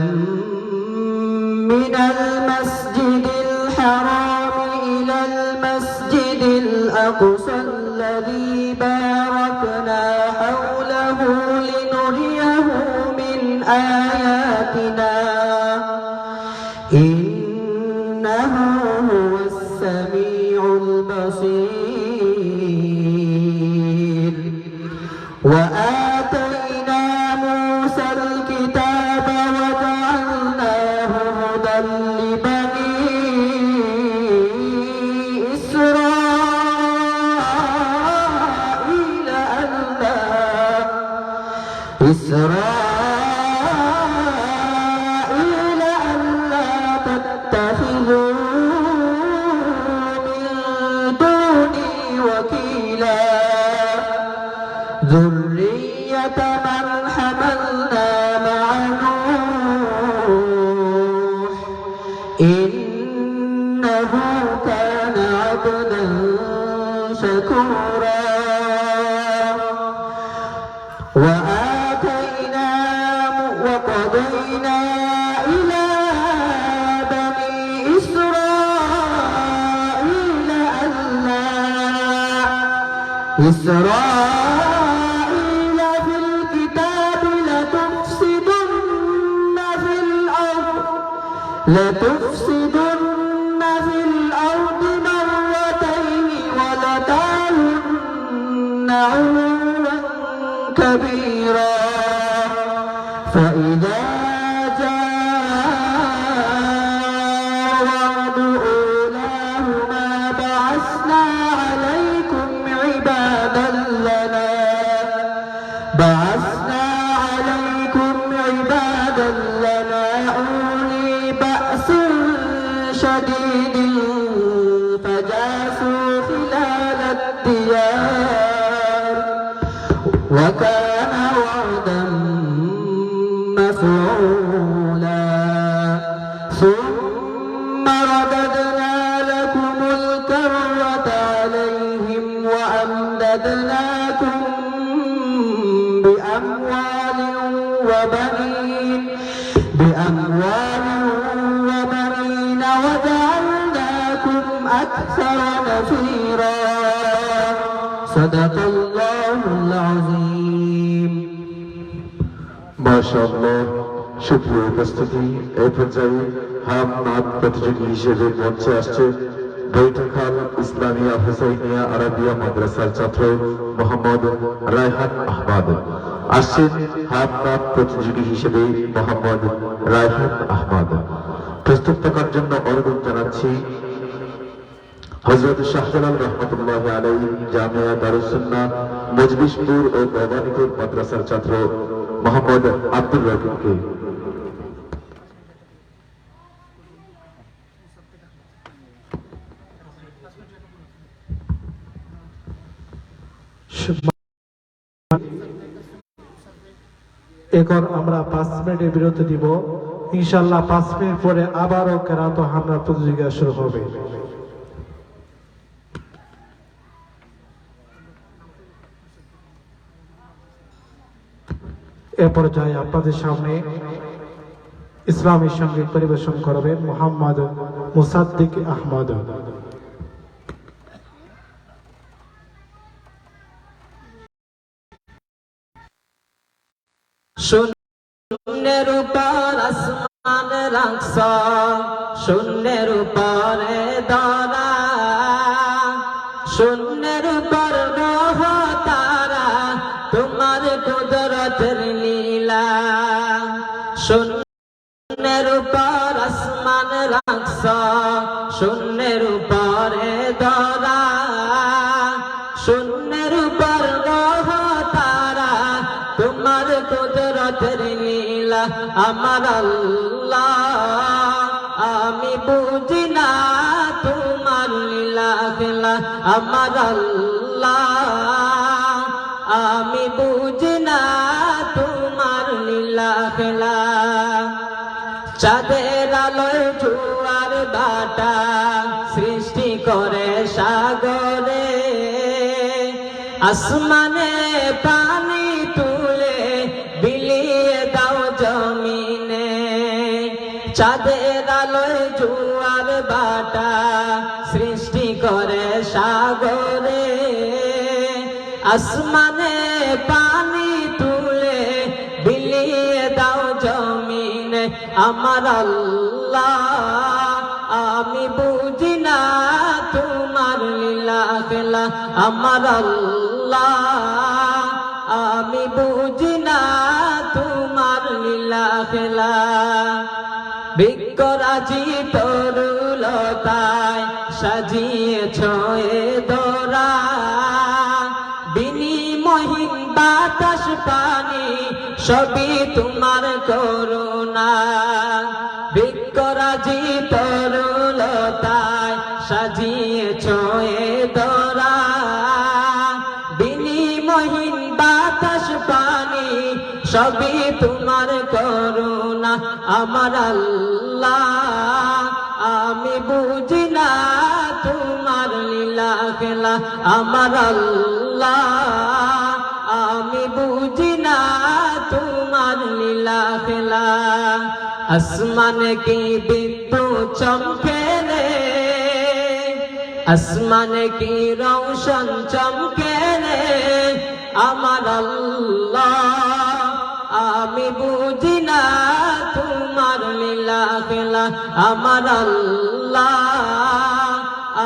من المسجد الحرام إلى المسجد الأقصى الذي باركنا حوله لنريه من آياتنا إنه هو السميع البصير. وآتينا موسى الكتاب وجعلناه هدى لبني إسرائيل ألا تتخذوا من دوني وكيلا ذرية من حملنا مع نوح إنه كان عبدا شكورا. وقضينا إلى بني إسرائيل في الكتاب لتفسدن في الأرض مرتين ولتعلن علوا كبيرا. فإذا جاء وعد أولاهما بعثنا عليكم عبادا لنا أولي بأس شديد فجاسوا خلال الديار وكان وعدا مفعولا. ثم رددنا لكم الكرة عليهم وأمددناكم بأموال وبنين وجعلناكم أكثر نفيرا. صدق الله العظيم.
মাশাআল্লাহ। সুপ্রিয় উপস্থিতি, এই পর্যায়ে হামনাদ প্রতিযোগী হিসেবে মঞ্চে আসছে বৈঠকখাল ইসলামিয়া হুসাইনিয়া আরাবিয়া মাদ্রাসার ছাত্র মোহাম্মদ রায়হান আহমদ। আসছেন হামনাদ প্রতিযোগী হিসেবে মোহাম্মদ রায়হান আহমদ। প্রস্তুত থাকার জন্য অনুরোধ জানাচ্ছি হযরত শাহজালাল রহমতুল্লাহ আলাইহি জামিয়া দারুস সুন্নাহ মজলিসপুর ও ভবানীপুর মাদ্রাসার ছাত্র মোহাম্মদ আব্দুর রকিবকে।
এখন আমরা 5 মিনিটের বিরতি দিব। ইনশাআল্লাহ 5 মিনিট পরে আবারও কেরাত হামলা প্রতিযোগিতা শুরু হবে। এ পর্যায়ে আপনাদের সামনে ইসলামী সঙ্গীত পরিবেশন করবেন মোহাম্মদ মুসাদ্দিক আহমদ।
শূন্যের উপর আসমান রাখছ, শূন্যের উপরে ধরা, শূন্যের উপর গ্রহ তারা, তোমার কুদরতের লীলা। শূন্যের উপর আসমান রাখছ, শূন্যের উপর শূন্যের উপর গ্রহ তারা তোমার কুদরতের লীলা আমার আল্লাহ আমি বুঝি না তোমার লীলা খেলা আমার আল্লাহ আমি বুঝি না তোমার লীলা খেলা চাঁদের আলোয় জোয়ার ভাটা সৃষ্টি করে সাগরে আসমানে পানি তুলে বিলিয়ে দাও জমিনে চাঁদের আলোয় জোয়ার ভাটা সৃষ্টি করে সাগরে আসমানে পানি তুলে বিলিয়ে দাও জমিনে আমার আল্লাহ আমি বুঝি না তোমার লীলা খেলা আমার আল্লাহ আমি বুঝি না তোমার লীলা খেলা বৃক্ষরাজি তরুলতায় সাজিয়েছ এ দরা বিনিময়হীন বাতাস পানি সবই তোমার করুণা বৃক্ষরাজি তরুলতায় সাজিয়েছ এ দরা বিনিময়হীন বাতাস পানি সবই তোমার করুণা আমার আল্লাহ আমি বুঝি না তোমার লীলা খেলা আমার আল্লাহ আমি বুঝি না তোমার লীলা খেলা আসমানে কি বিদ্যুৎ চমকে রে আসমানে কি রৌশন চমকে রে আমার আল্লাহ আমি বুঝি না তোমার লীলা খেলা আমার আল্লাহ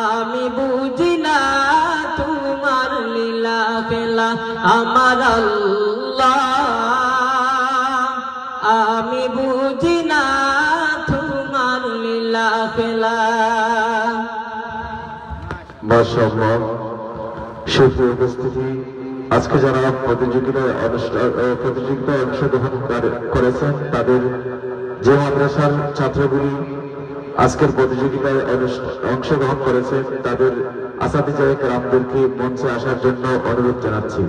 আমি বুঝি না তোমার লীলা খেলা আমার আল্লাহ আমি বুঝি না তোমার লীলা খেলা
মাশাআল্লাহ সুপ্রিয় উপস্থিতি আজকে যারা প্রতিযোগিতায় অংশগ্রহণ করেছেন তাদের যে মাদ্রাসার ছাত্রগুলি আজকের প্রতিযোগিতায় অংশগ্রহণ করেছেন তাদের আসাতিজায়ে কেরামদেরকে মঞ্চে আসার জন্য অনুরোধ জানাচ্ছি।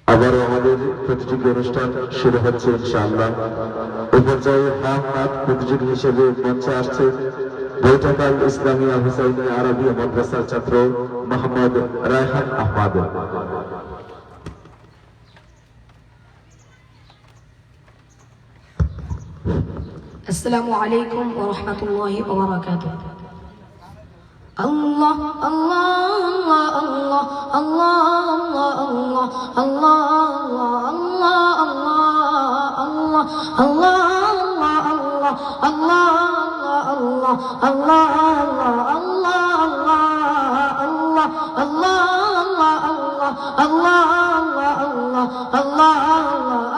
আবারও আমাদের প্রতিযোগী অনুষ্ঠান শুরু হচ্ছে ইনশাআল্লাহ। এই পর্যায়ে হামনাত প্রতিযোগী হিসেবে মঞ্চে আসছে বৈঠাকাল ইসলামিয়া হুসাইনিয়া আরবিয়া মাদ্রাসার ছাত্র মোহাম্মদ রায়হান আহমদ।
আসসালামু আলাইকুম ওয়া রাহমাতুল্লাহি ওয়া বারাকাতুহু। আল্লাহ আল্লাহ আল্লাহ আল্লাহ আল্লাহ আল্লাহ আল্লাহ আল্লাহ আল্লাহ আল্লাহ আল্লাহ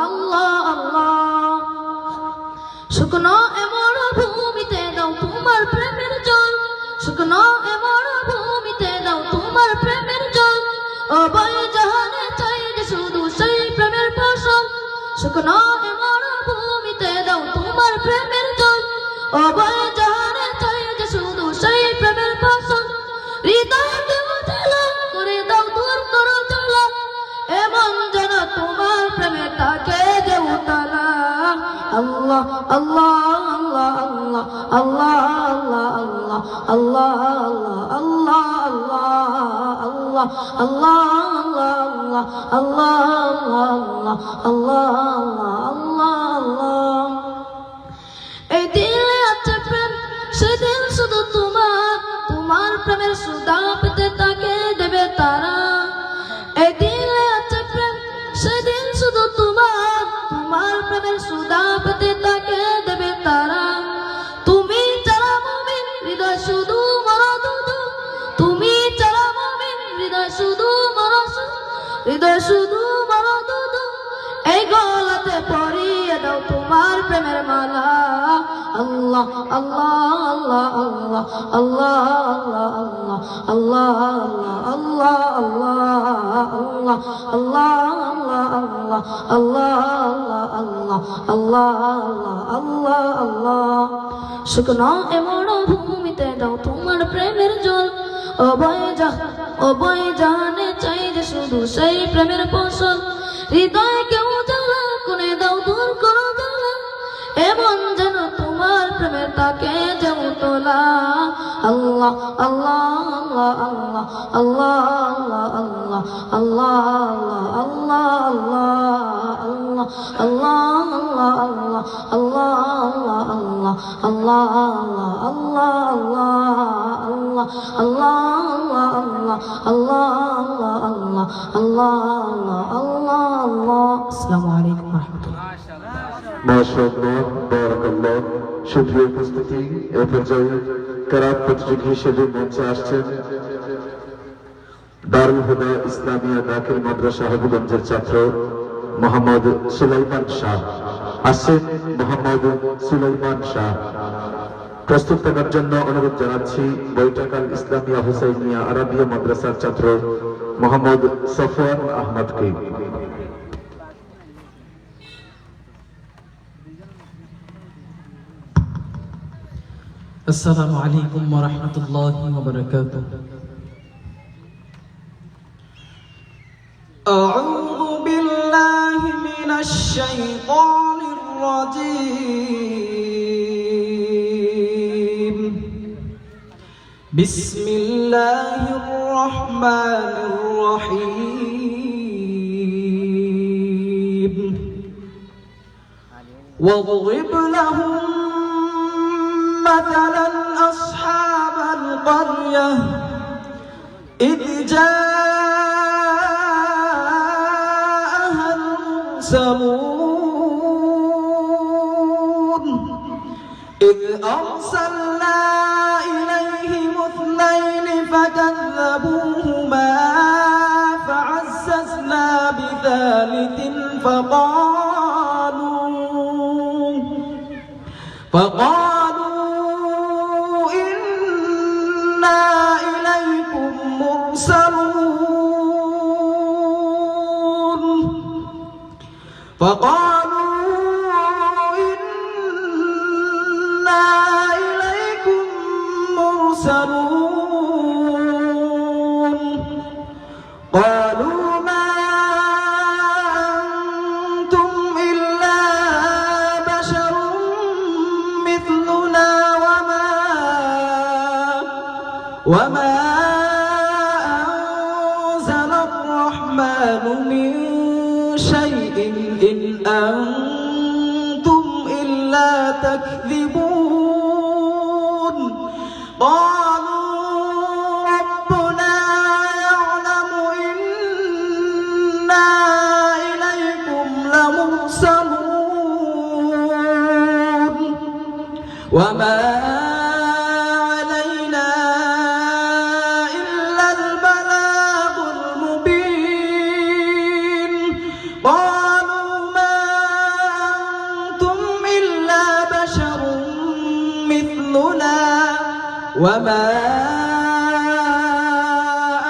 আল্লাহ আল্লাহ শুকনো এমন ভূমিতে দাও তোমার প্রেমের জল শুকনো এমন ভূমিতে দাও তোমার প্রেমের জল অবয় জাহানে চাই যে শুধু সেই প্রেমের ফসল শুকনো এমন ভূমিতে দাও তোমার প্রেমের জল অবয় জাহানে চাই যে শুধু সেই প্রেমের ফসল হৃদয় দেব জ্বালা করে দাও দূর করো জ্বালা এমন যেন তোমার প্রেমে তাকে যে উতালা আল্লাহ আল্লাহ আল্লাহ আল্লাহ আল্লাহ আল্লাহ আল্লাহ আল্লাহ আল্লাহ আল্লাহ আল্লাহ আল্লাহ এই দিলে আছে প্রেম সেদিন শুধু তোমার প্রেমের সুধা পেতে তাকে দেবে তারা এই দিলে আছে প্রেম সেদিন শুধু তোমার প্রেমের সুধা পেতে তাকে দেবে তারা তুমি যারা মুমিন হৃদয় শুধু মরদুদ তুমি যারা মুমিন হৃদয় শুধু মরদুদ এই গলাতে পরিয়ে দাও তোমার প্রেমের মালা আল্লাহ আল্লাহ আল্লাহ আল্লাহ আল্লাহ আল্লাহ আল্লাহ আল্লাহ শুকনো এমন ভূমিতে দাও তোমার প্রেমের জল অবয় জানে চাই যে শুধু সেই প্রেমের ফসল হৃদয় কেউ জ্বালা কোনে দাও দূর করো জ্বালা এমন যেন তোমার প্রেমের তাকে যেও তোলা আল্লাহ আল্লাহ আল্লাহ আল্লাহ আল্লাহ আল্লাহ আল্লাহ আসসালামু আলাইকুম ওয়া রাহমাতুল্লাহ।
মাশাআল্লাহ, বারাকাল্লাহ। সুপ্রিয় উপস্থিতি, এ পর্যায়ে কেরাত প্রতিযোগী হিসেবে মঞ্চে আসছেন দারুল হুদা ইসলামিয়া দাখিল মাদ্রাসা হাবিগঞ্জের ছাত্র মোহাম্মদ সুলাইমান শাহ। আসছেন মোহাম্মদ সুলাইমান শাহ। প্রস্তুত থাকার জন্য অনুরোধ জানাচ্ছি বৈঠাকাল ইসলামিয়া হুসাইনিয়া আরাবিয়া মাদ্রাসার ছাত্র মোহাম্মদ সফওয়ান আহমদকে।
আসসালামু আলাইকুম ওয়া রাহমাতুল্লাহি ওয়া বারাকাতুহু।
أعوذ بالله من الشيطان الرجيم. بسم الله الرحمن الرحيم. واضرب لهم مثلا أصحاب القرية إذ جاءها المرسلون إذ أرسلنا إليهم اثنين فكذبوهما فعززنا بثالث فقالوا إنا إليكم مرسلون قالوا ما أنتم إلا بشر مثلنا وما أنزل الرحمن من شيء إن أنتم إلا تكذبون قالوا ربنا يعلم إنا إليكم لمرسلون وما علينا إلا البلاغ المبين قالوا ما أنتم إلا بشر مثلنا وما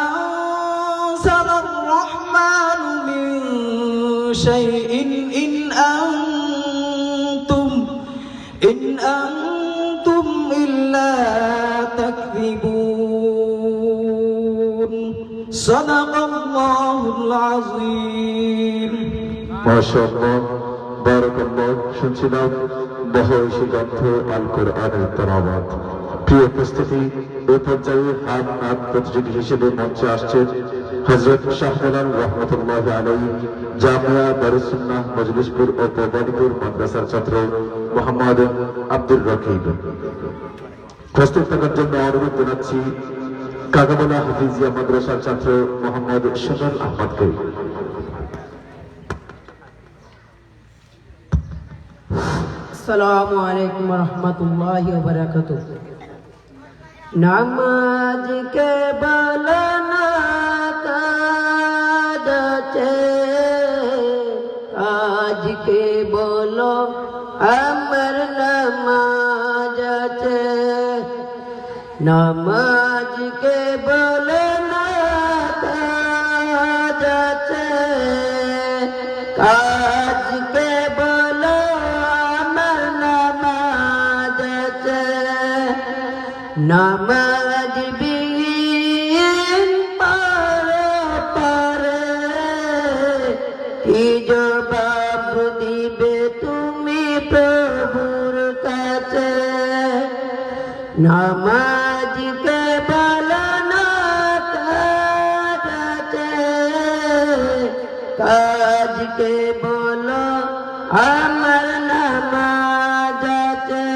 أنزل الرحمن من شيء إن أنتم إلا تكذبون صدق الله العظيم
মাশাআল্লাহ, বারাকাল্লাহ। শুনছিলাম বহশী গ্রন্থ আল কোরআনের তেলাওয়াত। প্রিয় উপস্থিতি, এ পর্যায়ে হাত নাত প্রতিযোগী হিসেবে মঞ্চে আসছেন হযরত শাহ মোলান রহমতুল্লাহি আলাইহি জামিয়া দারুস সুন্নাহ মজলিসপুর ও ভবানীপুর মাদ্রাসার ছাত্র মোহাম্মদ আব্দুর রকিব। প্রস্তুত থাকার জন্য অনুরোধ জানাচ্ছি কাগাবলা হাফিজিয়া মাদ্রাসার ছাত্র মোহাম্মদ সুমন আহমদকে।
আসসালামু আলাইকুম ওয়া রাহমাতুল্লাহি ওয়া বারাকাতুহু। নামাজ কে বলনা কাজ আছে, কাজ কে বলো আমার নামাজ আছে। নামাজ কে নামাজ বিহীন পারে কি জবাব দিবে তুমি প্রভুর কাছে নামাজকে বলো না কাজ আছে কাজকে বলো আমার নামাজ আছে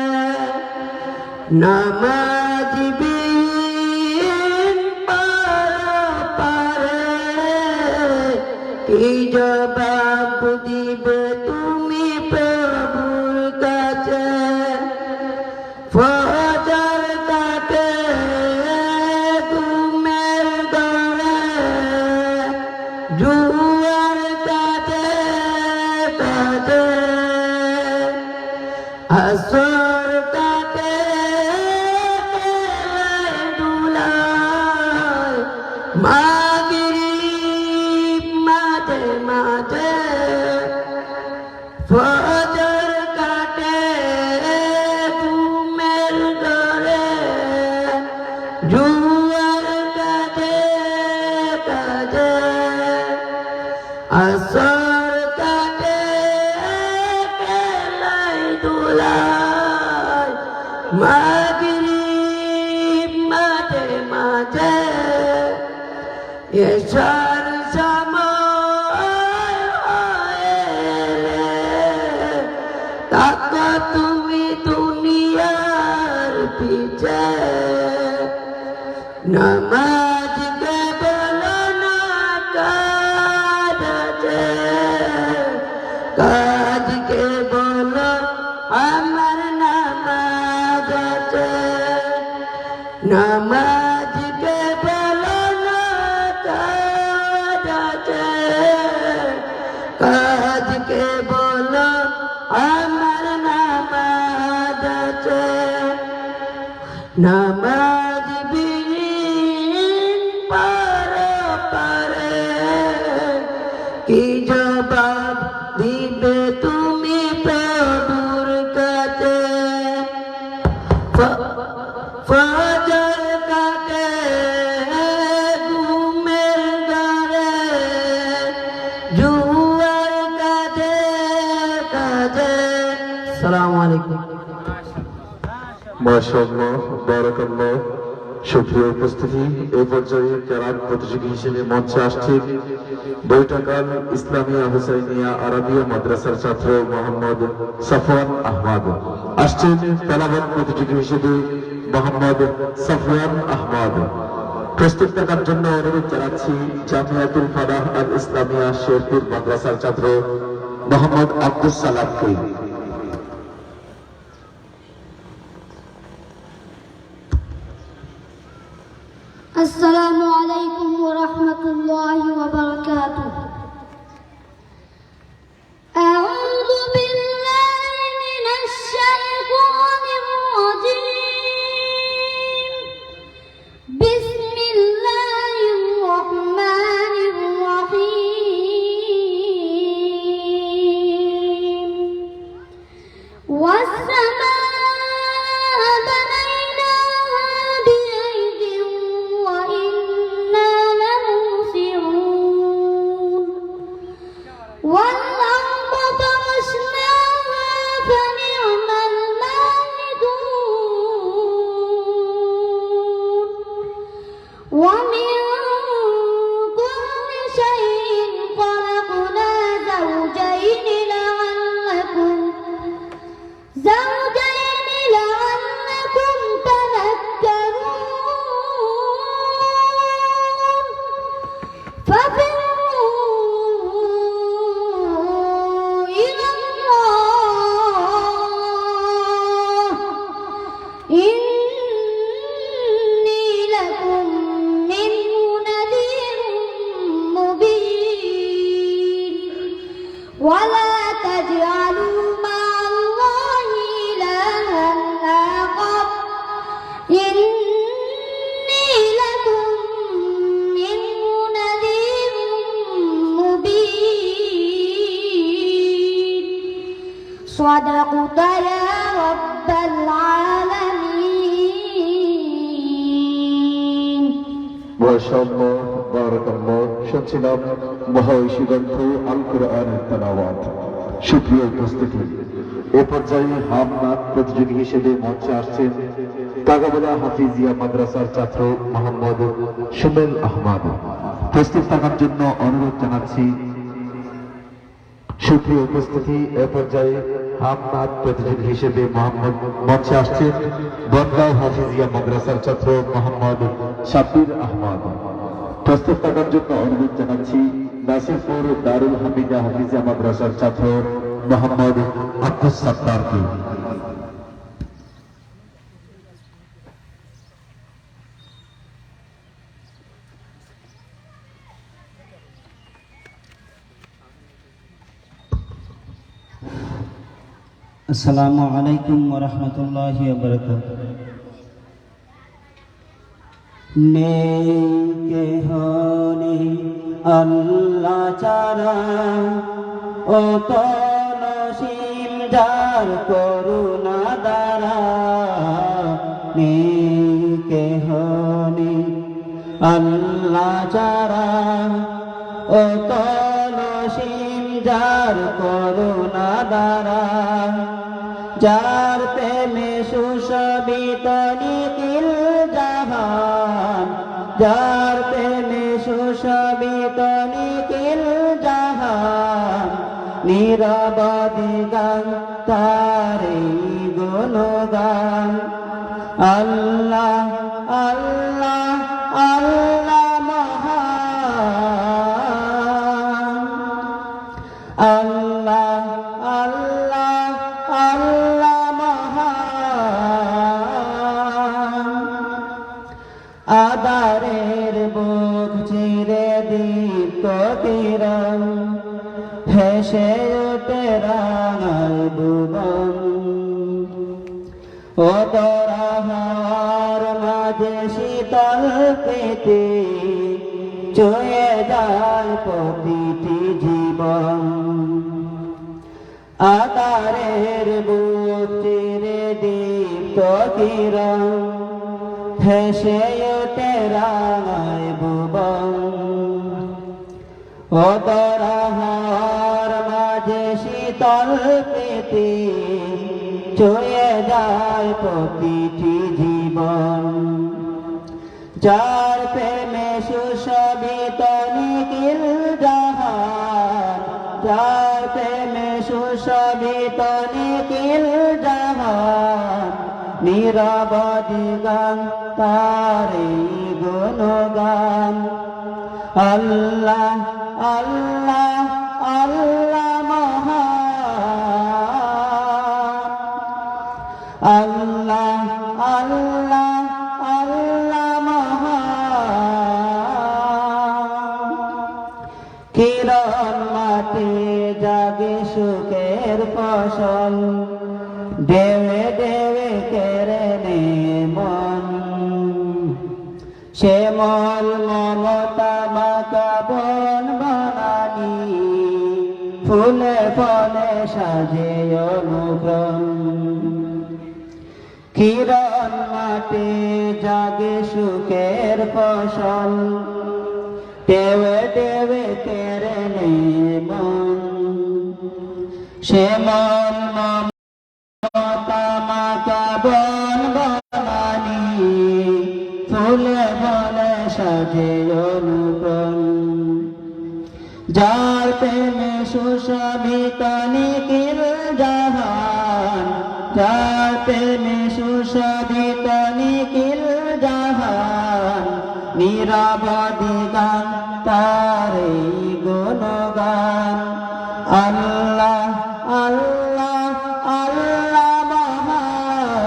নামাজ বিহীন পারে কি জবাব দিবে তুমি প্রভুর কাছে ফজর কাটে ঘুমের ঘরে জুয়ার কাটে কাটে আসর কাটে দুলায় মাগরিব মাঝে মাঝে ফজর কাটে ঘুমের ঘরে জুয়ার কাটে কাটে আসর কাটে খেলায় দুলায় মাগরিব মাঝে মাঝে এশার সময় হয়ে তাকা তুমি দুনিয়ার পিছে নামাজকে বলো না কাজ আছে কাজকে বলো আমার নামাজ আছে নামাজকে বলো না কাজ আছে কাজকে বলো আমার নামাজ আছে নামাজ বিহীন পারে কি জবাব দিবে তুমি প্রভুর কাছে ফজর কাটে ঘুমের ঘরে জুয়ার কাটে কাটে আসসালামু আলাইকুম
মাশাআল্লাহ বারাকাল্লাহ সুপ্রিয় উপস্থিতি এই পর্যায়ে কেরাত প্রতিযোগী হিসেবে মঞ্চে আসছেন বৈঠাকাল ইসলামিয়া হুসাইনিয়া আরাবিয়া মাদ্রাসার ছাত্র মোহাম্মদ সাফওয়ান আহমদ আসছেন তেলাওয়াত প্রতিযোগী হিসেবে মোহাম্মদ সাফওয়ান আহমদ প্রস্তুত থাকার জন্য অনুরোধ জানাচ্ছি জামিয়াতুল ফালাহ আল ইসলামিয়া শেরপুর মাদ্রাসার ছাত্র মোহাম্মদ আব্দুস সালামকে
السلام عليكم ورحمة الله وبركاته أعوذ بالله من الشيطان الرجيم بسم الله الرحمن الرحيم والسماء والأرض فرشناها فنعم الماهدون ومن كل شيء خلقنا زوجين لعلكم تذكرون ففروا إلى الله إني لكم منه نذير مبين ولا تجعلوا مع الله إلها آخر إني لكم منه نذير مبين صدقت يا رب العالمين
মাশাআল্লাহ, বারাকাল্লাহ। শুনছিলাম মহাঐশী গ্রন্থ আল কোরআনের তেলাওয়াত। সুপ্রিয় উপস্থিতি, এ পর্যায়ে হামনাত প্রতিযোগী হিসেবে মঞ্চে আসছেন কাগাবলা হাফিজিয়া মাদ্রাসার ছাত্র মোহাম্মদ সুমেল আহমদ। প্রস্তুত থাকার জন্য অনুরোধ জানাচ্ছি। সুপ্রিয় উপস্থিতি, এ পর্যায়ে হামনাত প্রতিযোগী হিসেবে মঞ্চে আসছেন বনগাঁও হাফিজিয়া মাদ্রাসার ছাত্র মোহাম্মদ শাব্বির আহমদ। প্রস্তুত থাকার জন্য অনুরোধ জানাচ্ছি নাসিরপুর দারুল হামিদা হাফিজিয়া মাদ্রাসার ছাত্র মোহাম্মদ আব্দুস সাত্তারকে।
আসসালামু আলাইকুম ওয়া রাহমাতুল্লাহি ওয়া বারাকাতুহু। নেকে হনি আল্লাহ ছাড়া ও তো নসীম যার করুণা দ্বারা। নেকে হনি আল্লাহ ছাড়া ও তো নসীম যার করুণা দ্বারা। যার প্রেমে সুশোভিত নিখিল জাহান, যার প্রেমে সুশোভিত নিখিল জাহান। নিরবধি গান তারে গুণগান। আল্লাহ আল্লাহ আল্লাহ মহান। আল্লাহ আল্লাহ আল্লাহ মহান। আদারের বুক চিরে দীপ্ত কিরণ, হেসে ওঠে রাঙাল ভুবন। ও তোরা হার মাঝে শীতল প্রীতি, ছুঁয়ে যায় প্রতিটি জীবন। আকারের বুক চিরে দীপ্ত কিরণ, হেসে ওঠে রাঙাল ভুবন। ও তোরা হার মাঝে শীতল প্রীতি, ছুঁয়ে যায় প্রতিটি জীবন। যার প্রেমে সুশোভিত নিখিল জাহান, যার প্রেমে সুশোভিত নিখিল জাহান। নিরবধি গান তারে গুণগান। আল্লাহ আল্লাহ আল্লাহ মহান। আল্লাহ আল্লাহ আল্লাহ মহান। কিরণ মাটি জাগে সুখের ফসল, দেবে দেবে কেড়ে নে মন। শ্যামল মমতা মাতা বন বনানি, ফুলে ফলে সাজে অনুক্রম। কিরণ মাটি জাগে সুখের ফসল, দেবে দেবে কেড়ে নে মন। শ্যামল মমতা মাতা বন বনানি, ফুলে ফলে সাজে অনুক্রম। যার প্রেমে সুশোভিত নিখিল জাহান, যার প্রেমে সুশোভিত নিখিল জাহান। নিরবধি গান তারে গুণগান। আল্লাহ আল্লাহ আল্লাহ মহান।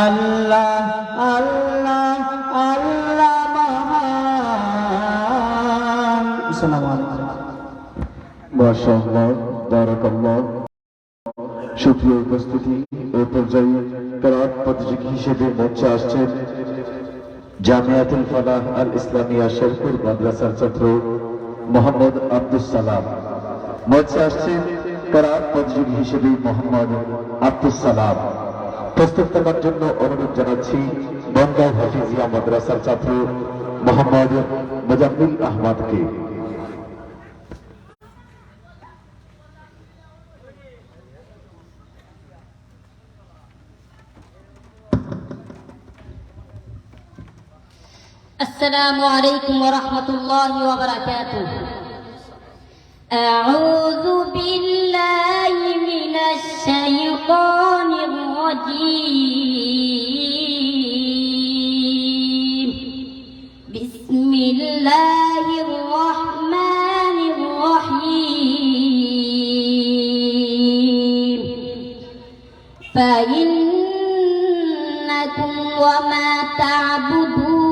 আল্লাহ আল্লাহ আল্লাহ মহান। আসসালামু আলাইকুম।
মাশাআল্লাহ, বারাকাল্লাহ। সুপ্রিয় উপস্থিতি, এ পর্যায়ে কেরাত প্রতিযোগী হিসেবে মঞ্চে আসছেন জামিয়াতুল ফালাহ আল ইসলামিয়া শেরপুর মাদ্রাসার ছাত্র মোহাম্মদ আব্দুস সালাম। মঞ্চে আসছেন কেরাত প্রতিযোগী হিসেবে মোহাম্মদ আব্দুস সালাম। প্রস্তুত থাকার জন্য অনুরোধ জানাচ্ছি বনগাঁও হাফিজিয়া মাদ্রাসার ছাত্র মোহাম্মদ মুজাম্মিল আহমদকে।
السلام عليكم ورحمة الله وبركاته. أعوذ بالله من الشيطان الرجيم. بسم الله الرحمن الرحيم. فإنكم وما تعبدون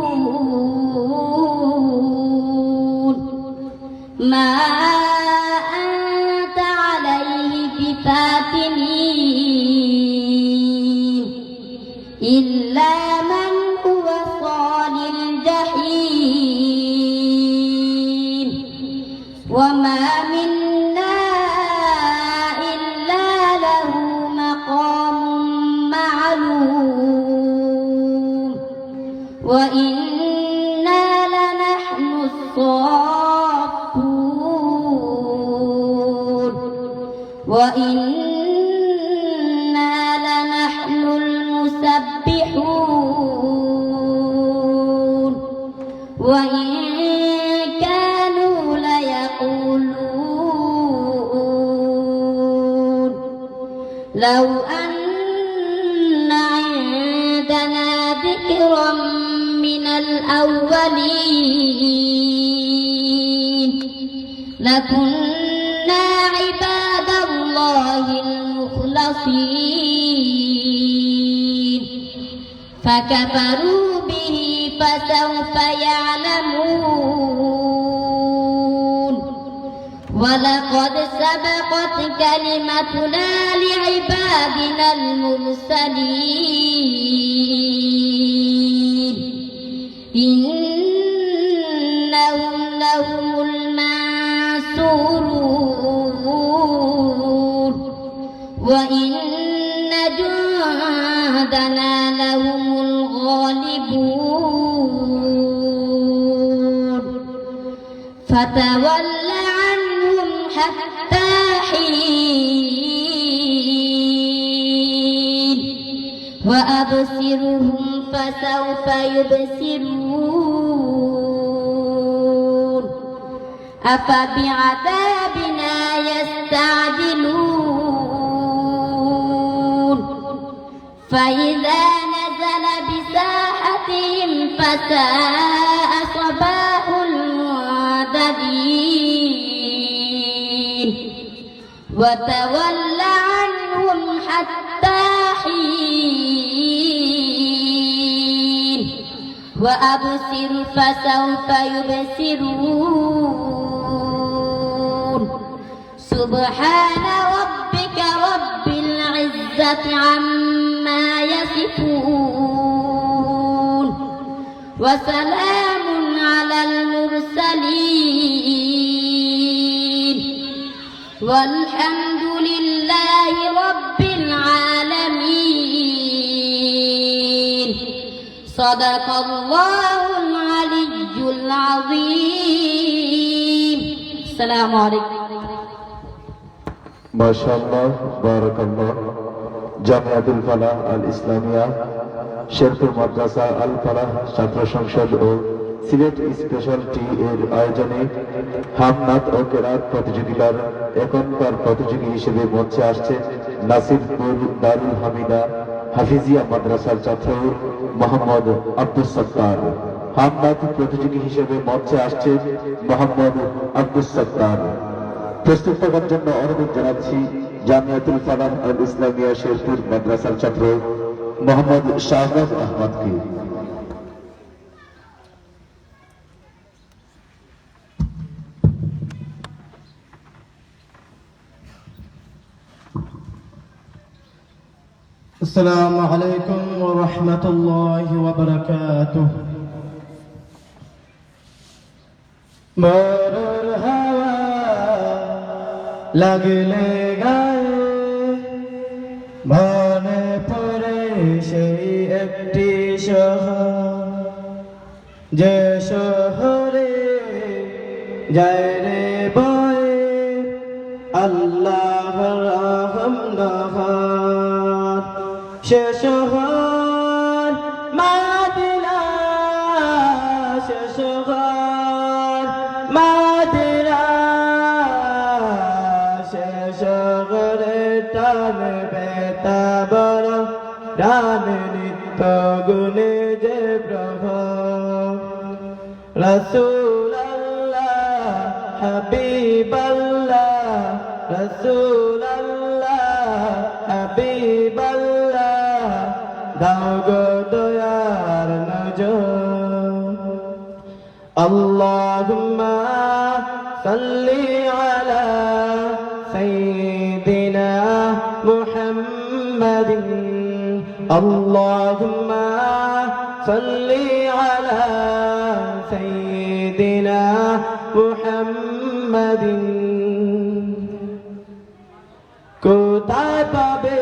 ما أنت عليه بفاتنين إلا من هو صال الجحيم وما منا إلا له مقام معلوم وإنا لنحن الصافون وإنا لنحن المسبحون وإن كانوا ليقولون لو أن عندنا ذكرا من الأولين لكنا عباد الله المخلصين فكفروا به فسوف يعلمون ولقد سبقت كلمتنا لعبادنا المرسلين إنهم لهم المنصورون وإن جندنا لهم الغالبون فتول عنهم حتى حين وأبصرهم فسوف يبصرون أفبعذابنا يستعجلون فإذا نزل بساحتهم فساء صباح المنذرين وتول عنهم حتى حين وأبصر فسوف يبصرون سبحان ربك رب العزة عما يصفون وسلام على المرسلين والحمد لله رب العالمين صدق الله العلي العظيم السلام عليكم
মাশাআল্লাহ, বারাকাল্লাহ। জামিয়াতুল ফালাহ আল ইসলামিয়া, শেরপুর মাদ্রাসা আল ফালাহ ছাত্র সংসদ ও সিলেট স্পেশালিটি এর আয়োজনে হামনাত ও কেরাত প্রতিযোগিতার এখনকার প্রতিযোগী হিসেবে মঞ্চে আসছে নাসিরপুর দারুল হামিদা হাফিজিয়া মাদ্রাসার ছাত্র মোহাম্মদ আব্দুস সত্তার। হামনাত প্রতিযোগী হিসেবে মঞ্চে আসছে মোহাম্মদ আব্দুস সত্তার। প্রস্তুত থাকার জন্য অনুরোধ জানাচ্ছি জামিয়াতুল ফালাহ আল ইসলামিয়া শেরপুর মাদ্রাসার ছাত্র মোহাম্মদ শাহবাজ আহমদকে।
السلام عليكم ورحمة الله وبركاته. মরুর হাওয়া লাগলে গায়ে মনে পড়ে সেই একটি
শহর যে শহরে যায় রে বয়ে আল্লাহর রহমত সে শহর মদিনা সে শহর মদিনা সে শহরে টানবে তা বড় রাম নিত্য গুণে যে প্রভু রাসূলুল্লাহ হাবিবাল্লাহ রাসূলুল্লাহ হাবিবাল্লাহ দাও গো দয়ার নজর আল্লাহুম্মা সাল্লি আলা সাইয়্যিদিনা মুহাম্মাদিন আল্লাহুম্মা সাল্লি আলা সাইয়্যিদিনা মুহাম্মাদিন কোথায় পাবে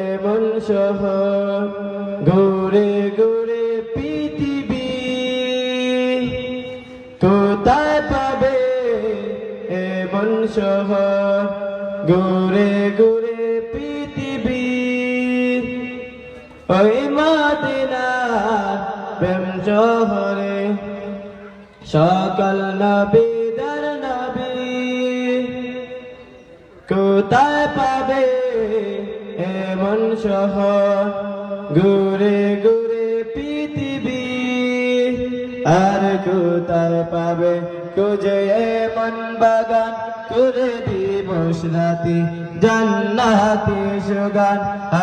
এমন শহর ঘুরে ঘুরে পৃথিবী কোথায় পাবে এমন শহর ঘুরে ঘুরে পৃথিবী ওই মদিনার প্রেম শহরে সকল নবীদের নবী কোথায় পাবে এমন শহর ঘুরে ঘুরে পৃথিবী আর কোথায় পাবে খুঁজে এমন বাগান করে দিবস রাতি জান্নাতি সুগান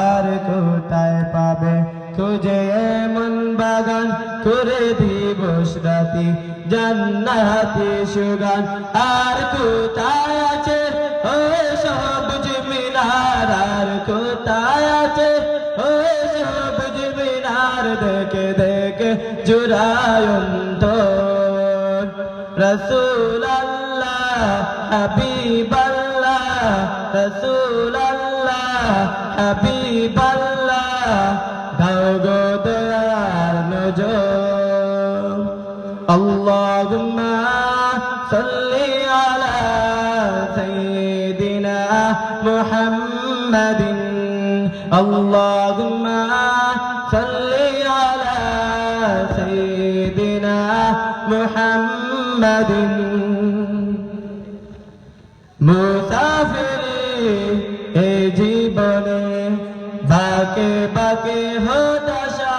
আর কোথায় পাবে খুঁজে এমন বাগান করে দিবস রাতি জান্নাতি সুগান আর কোথায় আছে ওই সবুজ মিনার আর কোথায় আছে ওই সবুজ মিনার দেখে দেখে জুড়ায় অন্তর রাসূলুল্লাহ হাবিবাল্লাহ রাসূলুল্লাহ হাবিবাল্লাহ দাও গো দয়ার নজর আল্লাহুম্মা সাল্লি আলা সাইয়্যিদিনা মুহাম্মাদিন আল্লাহুম্মা সাল্লি আলা সাইয়্যিদিনা মুহাম্মাদিন মুসাফিরি এ জীবনে বাকে বাকে হতাশা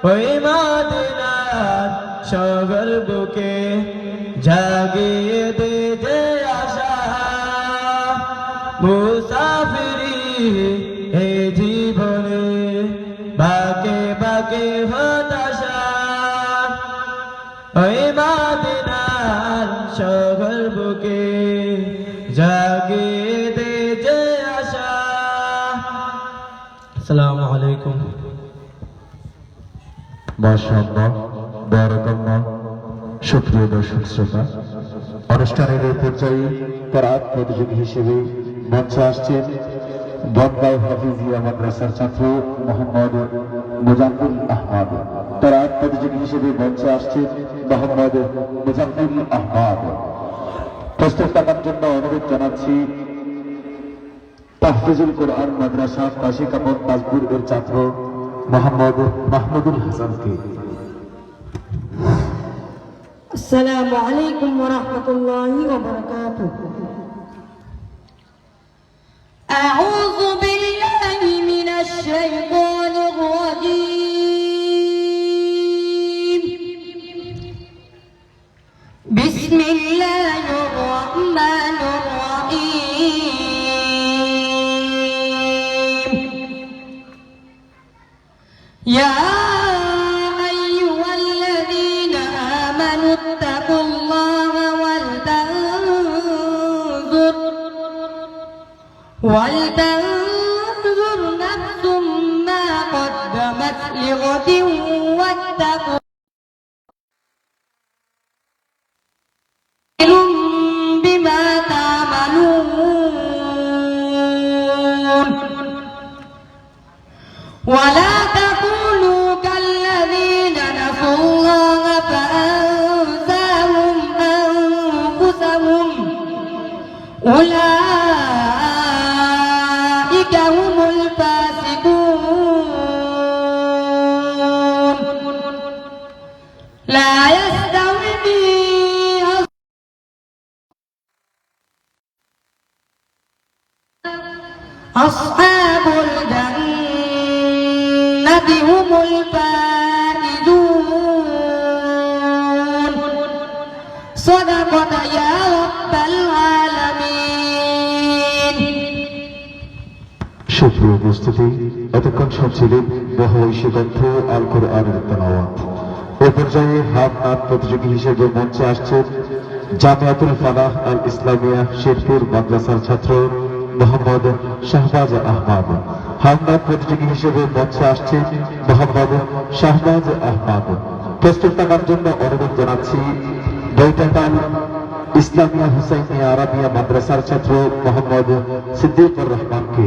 ওই মদিনার শহর বুকে জাগিয়ে দে যে আশা মুসাফিরি এ জীবনে বাকে বাকে হতাশা ওই মদিনার শহর বুকে জাগিয়ে দে যে আশা আসসালামু আলাইকুম
মাশাআল্লাহ বারাকাল্লাহ সুপ্রিয় দর্শক শ্রোতা অনুষ্ঠানের এই পর্যায়ে কেরাত প্রতিযোগী হিসেবে মঞ্চে আসছেন বনগাঁও হাফিজিয়া মাদ্রাসার ছাত্র মোহাম্মদ মুজাফফর আহমদ কেরাত প্রতিযোগী হিসেবে মঞ্চে আসছেন মোহাম্মদ মুজাফফর আহমদ প্রস্তুত থাকার জন্য অনুরোধ জানাচ্ছি তাহফিজুল কোরআন মাদ্রাসা কাশিকাপন তাজপুর এর ছাত্র মোহাম্মদ মাহমুদুল হাসানকে
আসসালামু আলাইকুম ওয়া রাহমাতুল্লাহি ওয়া বারাকাতুহু আউযু বিল্লাহি মিনাশ শাইতানির রাজীম বিসমিল্লাহির রাহমানির রাহিম ইয়া ولتنظر نفس ما قدمت لغد واتقوا بما تعملون ولا أولئك هم الفاسقون لا يستوي أصحاب الجنة هم الفائزون صدقت يا رب العالمين
সুপ্রিয় উপস্থিতি, এতক্ষণ শুনছিলেন মহাবৈশ্বিক গ্রন্থ আল কোরআনের তেলাওয়াত। এ পর্যায়ে হাত নাত প্রতিযোগী হিসেবে মঞ্চে আসছেন জামিয়াতুল ফালাহ আল ইসলামিয়া শেরপুর মাদ্রাসার ছাত্র মোহাম্মদ শাহবাজ আহমদ। হামনাত প্রতিযোগী হিসেবে মঞ্চে আসছেন মোহাম্মদ শাহবাজ আহমদ। প্রস্তুত থাকার জন্য অনুরোধ জানাচ্ছি বৈঠাকাল ইসলামিয়া হুসাইনিয়া আরাবিয়া মাদ্রাসার ছাত্র মোহাম্মদ সিদ্দিকুর রহমানকে।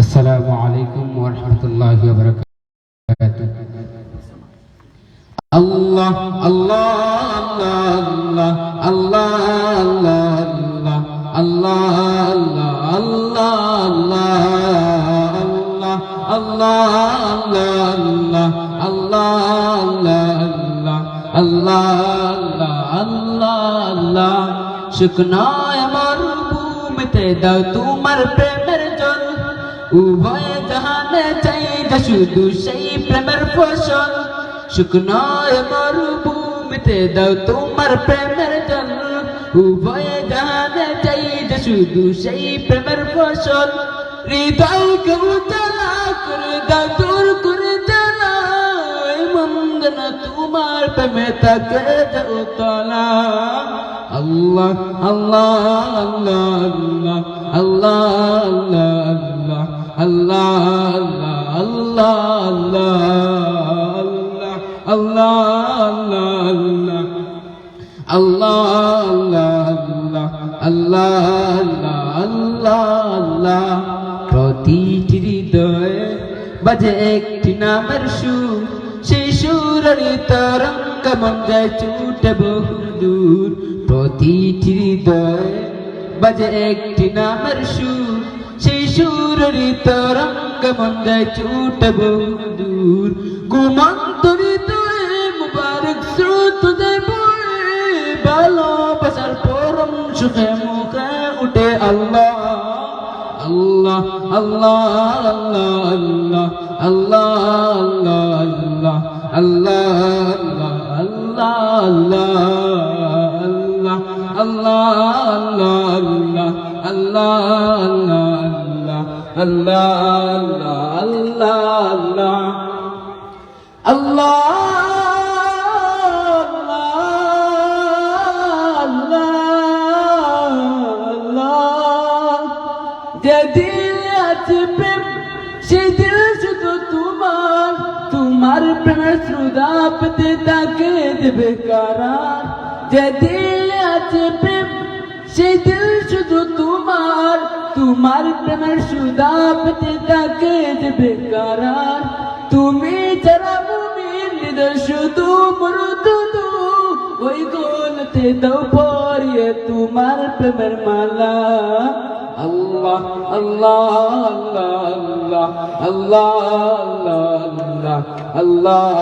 আসসালামু আলাইকুম ওয়া রাহমাতুল্লাহি ওয়া বারাকাতুহু। আল্লাহ আল্লাহ আল্লাহ আল্লাহ আল্লাহ আল্লাহ আল্লাহ আল্লাহ শুকনায় মরুভূমিতে দাও তোমার প্রেমের জল উভয় জাহানে চাই শুধু সেই প্রেমের ফসল শুকনায় মরুভূমিতে দাও তোমার প্রেমের জল উভয় জাহানে চাই শুধু সেই প্রেমের ফসল হৃদয়কে উজালা করে দাও দূর করে জ্বালা মঙ্গল তোমার প্রেমে তাকে দাও তলা আল্লাহ আল্লাহ আল্লাহ আল্লাহ আল্লাহ আল্লাহ আল্লাহ প্রতিটি হৃদয়ে বাজে একটি নামের সুর সেই সুরের তরঙ্গ মন যায় ছুটে বহু দূর প্রতিটি হৃদয়ে বাজে একটি নামের সুর সেই সুরের তরঙ্গ মন যায় ছুটে বহু দূর ঘুমন্ত হৃদয়ে মুবারক স্রোত যায় বয়ে ভালোবাসার পরম সুখে মুখে উঠে আল্লাহ আল্লাহ আল্লাহ আল্লাহ আল্লাহ যে দিল আছে প্রেম সেই দিল শুধু তোমার তোমার প্রেমের শ্রদ্ধা পেতে তাকে দেবে কারার যে দিল আছে প্রেম সেই দিল শুধু তোমার তোমার প্রেমের শ্রদ্ধা পেতে তাকে দেবে কারার তুমি যারা মুমিন হৃদয় শুধু মরুদুদু ওই গোলতে দাও পরিয়ে তোমার প্রেমের মালা আল্লাহ আল্লাহ আল্লাহ আল্লাহ আল্লাহ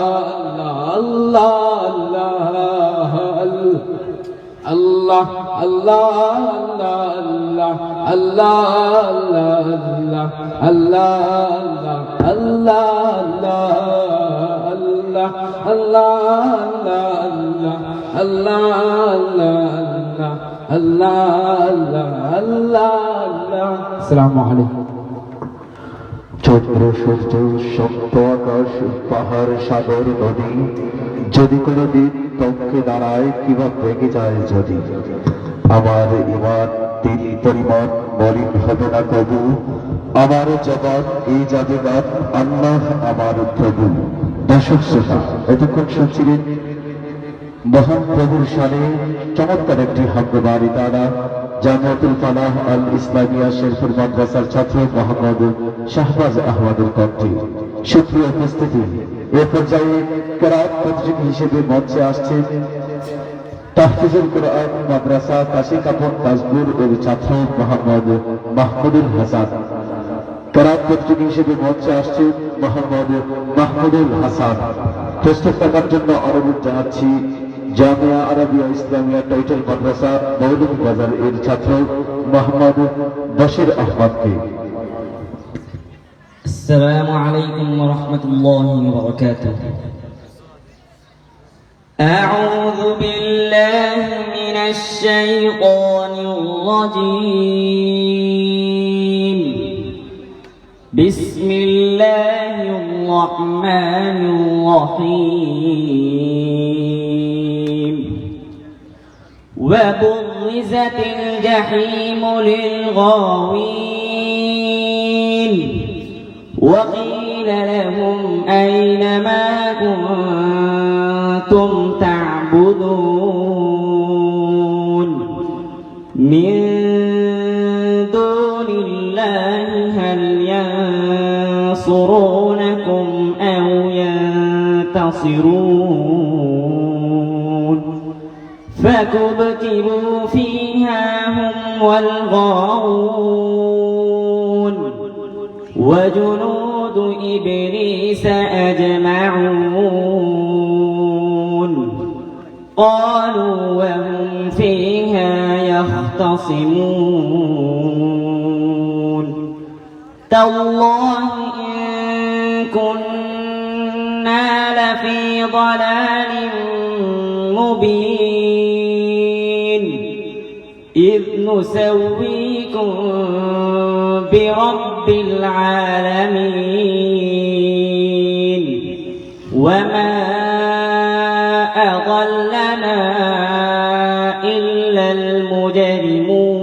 আসসালামু আলাইকুম।
চন্দ্র সূর্য সপ্ত আকাশ পাহাড় সাগর নদী যদি কোনোদিন তমকে দাঁড়ায় কিংবা ভেঙে যায় যদি আমার ইমান তিন পরিমাণ মলিন হবে না কবু আমার জবান এই যাবে গান আল্লাহ আমার প্রভু। দর্শক শ্রোতা, এতক্ষণ শুনছিলেন মহান প্রভুর সানে চমৎকার একটি হামদবাড়ি তারা জামিয়াতুল ফালাহ আল ইসলামিয়া শেরপুর মাদ্রাসার ছাত্র মোহাম্মদ শাহবাজ আহমদের কণ্ঠে। সুপ্রিয় উপস্থিতি, এ পর্যায়ে কেরাত প্রতিযোগী হিসেবে মঞ্চে আসছেন তাহফিজুল কুরআন মাদ্রাসা কাশীকাপন তাজপুর এর ছাত্র মোহাম্মদ মাহমুদুল হাসান। কেরাত প্রতিযোগী হিসেবে মঞ্চে আসছেন মোহাম্মদ মাহমুদুল হাসান। প্রস্তুত থাকার জন্য অনুরোধ জানাচ্ছি জামিয়া আরাবিয়া ইসলামিয়া টাইটেল মাদ্রাসা মৌলভীবাজার এর ছাত্র মোহাম্মদ বশির আহমদকে।
আসসালামু আলাইকুম ওয়া রাহমাতুল্লাহি ওয়া বারাকাতুহু। আউযু বিল্লাহি মিনাশ শাইতানির রাজীম। বিসমিল্লাহির রাহমানির রাহিম। ওয়া বুরিজাতিল জাহিমু লিল গাওয়িন وقيل لهم أين ما كنتم تعبدون من دون الله هل ينصرونكم أو ينتصرون فكبكبوا فيها هم والغاوون وجنود إبليس أجمعون قالوا وهم فيها يختصمون تالله إن كنا لفي ضلال مبين إذ نسويكم برب العالمين وما أضلنا إلا المجرمون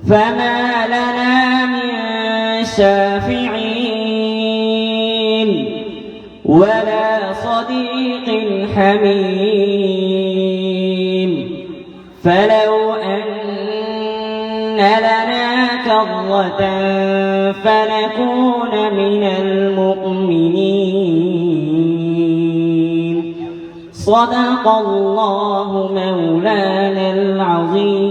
فما لنا من شافعين ولا صديق حميم فلو أن لنا كرة فنكون من المؤمنين صدق الله مولانا العظيم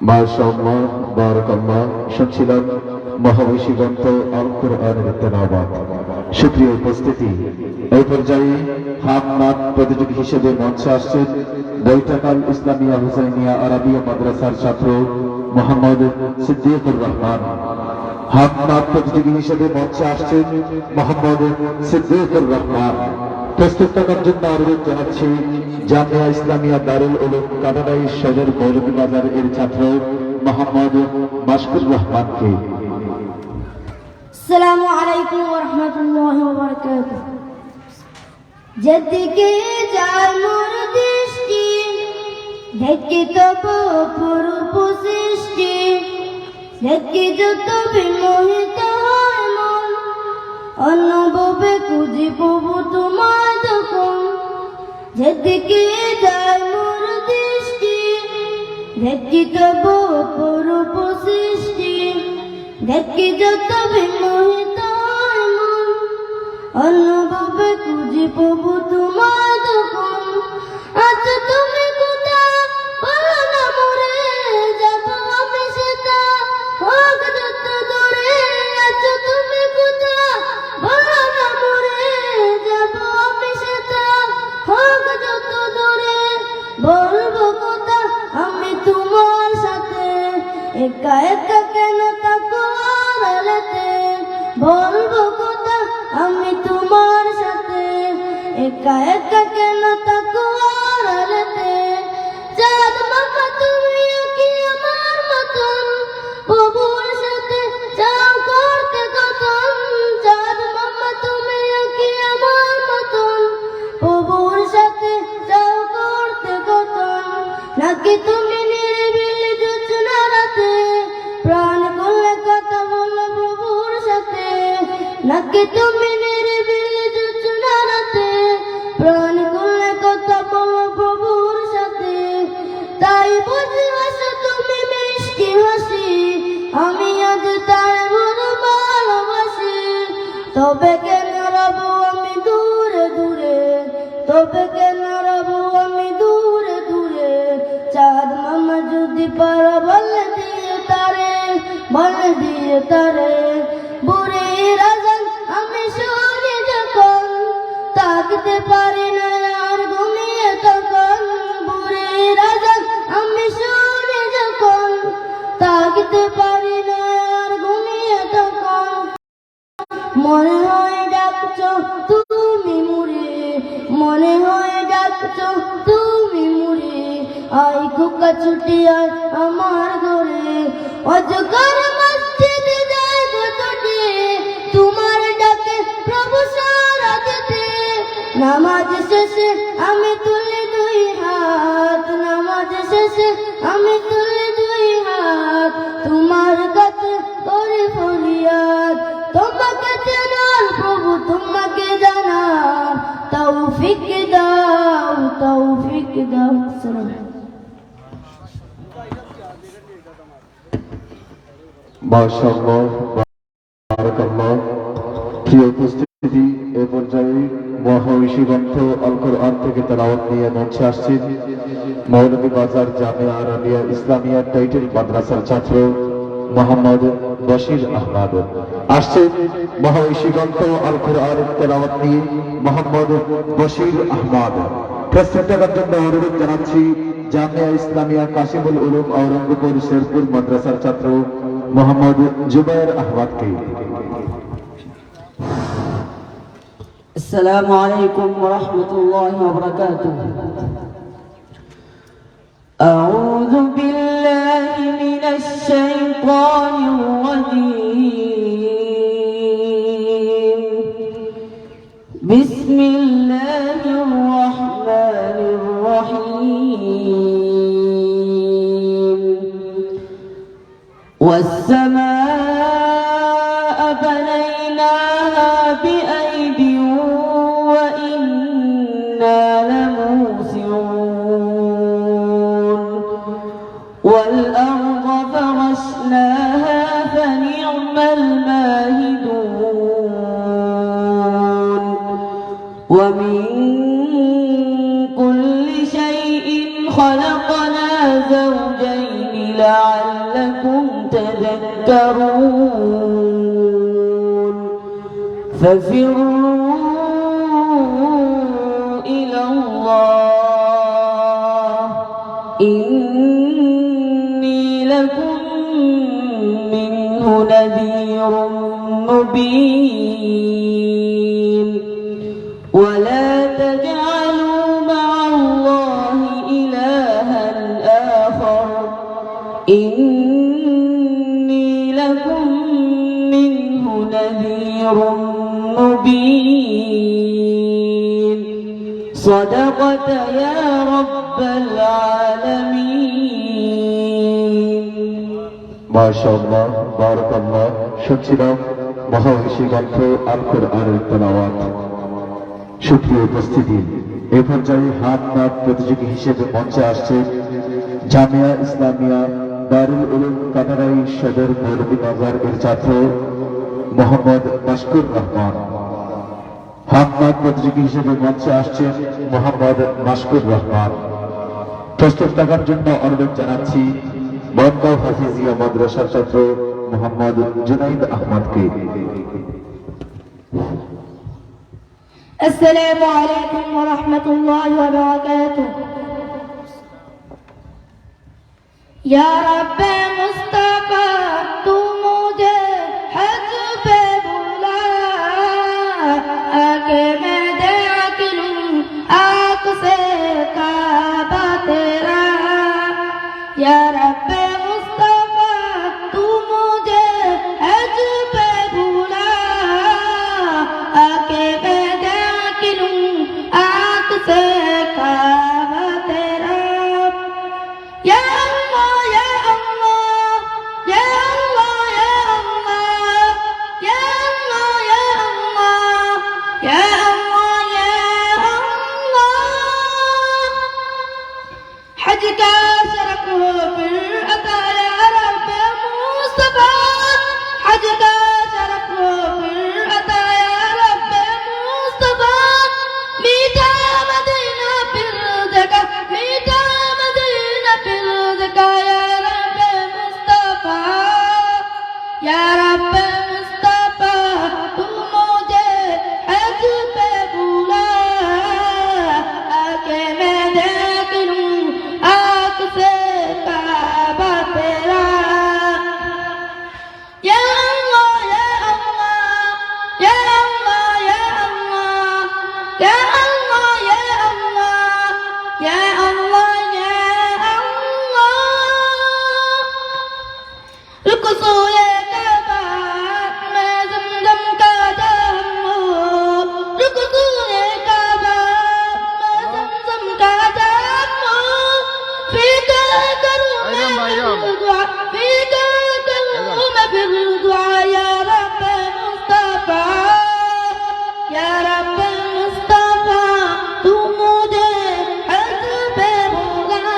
মাশাআল্লাহ বারাকাল্লাহ। শুনছিলাম মহাবৈশী গ্রন্থ আল কুরআনের তেলাওয়াত। সুপ্রিয় উপস্থিতি, এই পর্যায়ে হামনাত প্রতিযোগী হিসেবে মঞ্চে আসছেন বৈঠাকাল ইসলামিয়া হুসাইনিয়া আরাবিয়া মাদ্রাসার ছাত্র মোহাম্মদ সিদ্দিকুর রহমান। হামনাত প্রতিযোগী হিসেবে মঞ্চে আসছেন মোহাম্মদ সিদ্দিকুর রহমান। প্রস্তুত থাকার জন্য অনুরোধ জানাচ্ছি জামিয়া ইসলামিয়া দারুল উলুম কাটারাই সদর মৌলভীবাজার এর ছাত্র মোহাম্মদ মাশকুর রহমানকে।
আসসালামু আলাইকুম ওয়া রাহমাতুল্লাহি ওয়া বারাকাতুহু। যেদিকে যায় মোর দৃষ্টি দেখি তব অপরূপ সৃষ্টি, দেখি যত বিমোহিত হয় মন, অন্যভাবে খুঁজি প্রভু তোমায় তখন। যেদিকে যায় মোর দৃষ্টি দেখি তব অপরূপ সৃষ্টি, দেখি যত বিমোহিত হয় মন, অন্যভাবে খুঁজি প্রভু তোমায় তখন। আচ্ছা তুমি কোথায় বলো না মোরে, যাব আমি সেটা হোক যত দূরে। আচ্ছা তুমি কোথায় বলো না মোরে, যাব আমি সেটা হোক যত দূরে। বলবো কথা আমি তোমার সাথে, একা একা কেন থাকো আড়ালেতে। বলবো কথা আমি তোমার সাথে, একা একা কেন থাকো আড়ালেতে। চাঁদ মামা তুমিও কি আমার মতন, প্রভুর সাথে চাও করতে কথন। চাঁদ মামা তুমিও কি আমার মতন, প্রভুর সাথে চাও করতে কথন। নাকি তুমি নিরিবিলি জোছনা রাতে প্রাণ খুলে কথা বলো প্রভুর সাথে। নাকি তুমি নিরিবিলি জোছনা রাতে প্রাণ খুলে কথা বলো প্রভুর সাথে। তাই বুঝি হাসো তুমি মিষ্টি হাসি, আমি আজ তাই বড় ভালোবাসি। তবে কেন
যদি পারো বল দিয়ে তারে বুড়ি রাজান আমি শুনি যখন তাকতে পারি না আর ঘুমিয়ে তখন বুড়ি রাজান আমি শুনি যখন তাকতে পারি না আর ঘুমিয়ে তখন মনে হয় ডাকছো তুমি মুড়ি মনে হয় ডাকছো তুমি মুড়ি আই খোকা ছুটি আয় আমার ঘরে অজগর মসজিদে যায় গো ছুটি তোমার ডাকে প্রভু সারা দিতে নামাজ শেষে আমি তুলি দুই হাত নামাজ শেষে আমি তুলি দুই হাত তোমার কাছে করি ফরিয়াদ তোমাকে চেনার প্রভু তোমাকে জানার তৌফিক দাও
মাশাআল্লাহ, বারাকাল্লাহ। প্রিয় উপস্থিতি, এ পর্যায়ে মহাঐশী গ্রন্থ আল কোরআন থেকে তেলাওয়াত নিয়ে মঞ্চে আসছেন মৌলভী বাজার জামিয়া আরাবিয়া ইসলামিয়া টাইটেল মাদ্রাসার ছাত্র মোহাম্মদ বশির আহমদ। আসছেন মহাঐশী গ্রন্থ আল কোরআন তেলাওয়াত নিয়ে মোহাম্মদ বশির আহমদ। প্রস্তুত থাকার জন্য অনুরোধ জানাচ্ছি জামিয়া ইসলামিয়া কাশিমুল উলুম ঔরঙ্গপুর শেরপুর মাদ্রাসার ছাত্র মোহাম্মদ জুবায়ের আহমদকে।
আসসালামু আলাইকুম ওয়া রাহমাতুল্লাহি ওয়া বারাকাতুহু। আউযু বিল্লাহি মিনাশ শাইতানির রাজীম। বিসমিল্লাহির রাহমানির রাহিম। والسماء بنيناها بأيد وإنا لموسعون والأرض فرشناها فنعم الماهدون ومن كل شيء خلقنا زوجين لعلكم تذكرون ففروا إلى الله إني لكم منه نذير مبين ولا تجعلوا مع الله إلها آخر إني لكم منه نذير مبين صدقت يا رب العالمين
মাশাআল্লাহ, বারাকাল্লাহ। শুনছিলাম মহাঐশী গ্রন্থ আল কোরআনের তেলাওয়াত। সুপ্রিয় উপস্থিতি, এ পর্যায়ে হাত নাত প্রতিযোগী হিসেবে মঞ্চে আসছে জামিয়া ইসলামিয়া দারুল উলুম কাটারাই সদর মৌলভী বাজার এর ছাত্র মোহাম্মদ মাশকুর রহমান। হাত নাত প্রতিযোগী হিসেবে মঞ্চে আসছেন মোহাম্মদ মাশকুর রহমান। প্রস্তুত থাকার জন্য অনুরোধ জানাচ্ছি বনগাঁও হাফিজিয়া মাদ্রাসার ছাত্র মোহাম্মদ জুনাইদ আহমদকে।
السلام عليكم ورحمة الله وبركاته या रब मुस्तफा तू मुझे हज पे बुला आके मैं देख लूं आँख से काबा तेरा या रब मुस्तफा तू मुझे हज पे बुला आके मैं देख लूं आँख से काबा तेरा या حج کا شرف پھر عطا یا رب مصطفیٰ حج کا شرف پھر عطا یا رب مصطفیٰ میٹھا مدینہ پھر دیکھا میٹھا مدینہ پھر دیکھا یا रुखसोए काबा मैं जमजम का जाम हूँ रुखसोए काबा मैं जमजम का जाम हूँ फीका करूँ मैं फिर दुआ फीका करूँ मैं फिर दुआ या रब मुस्तफा या रब मुस्तफा तू मुझे हद पे बुला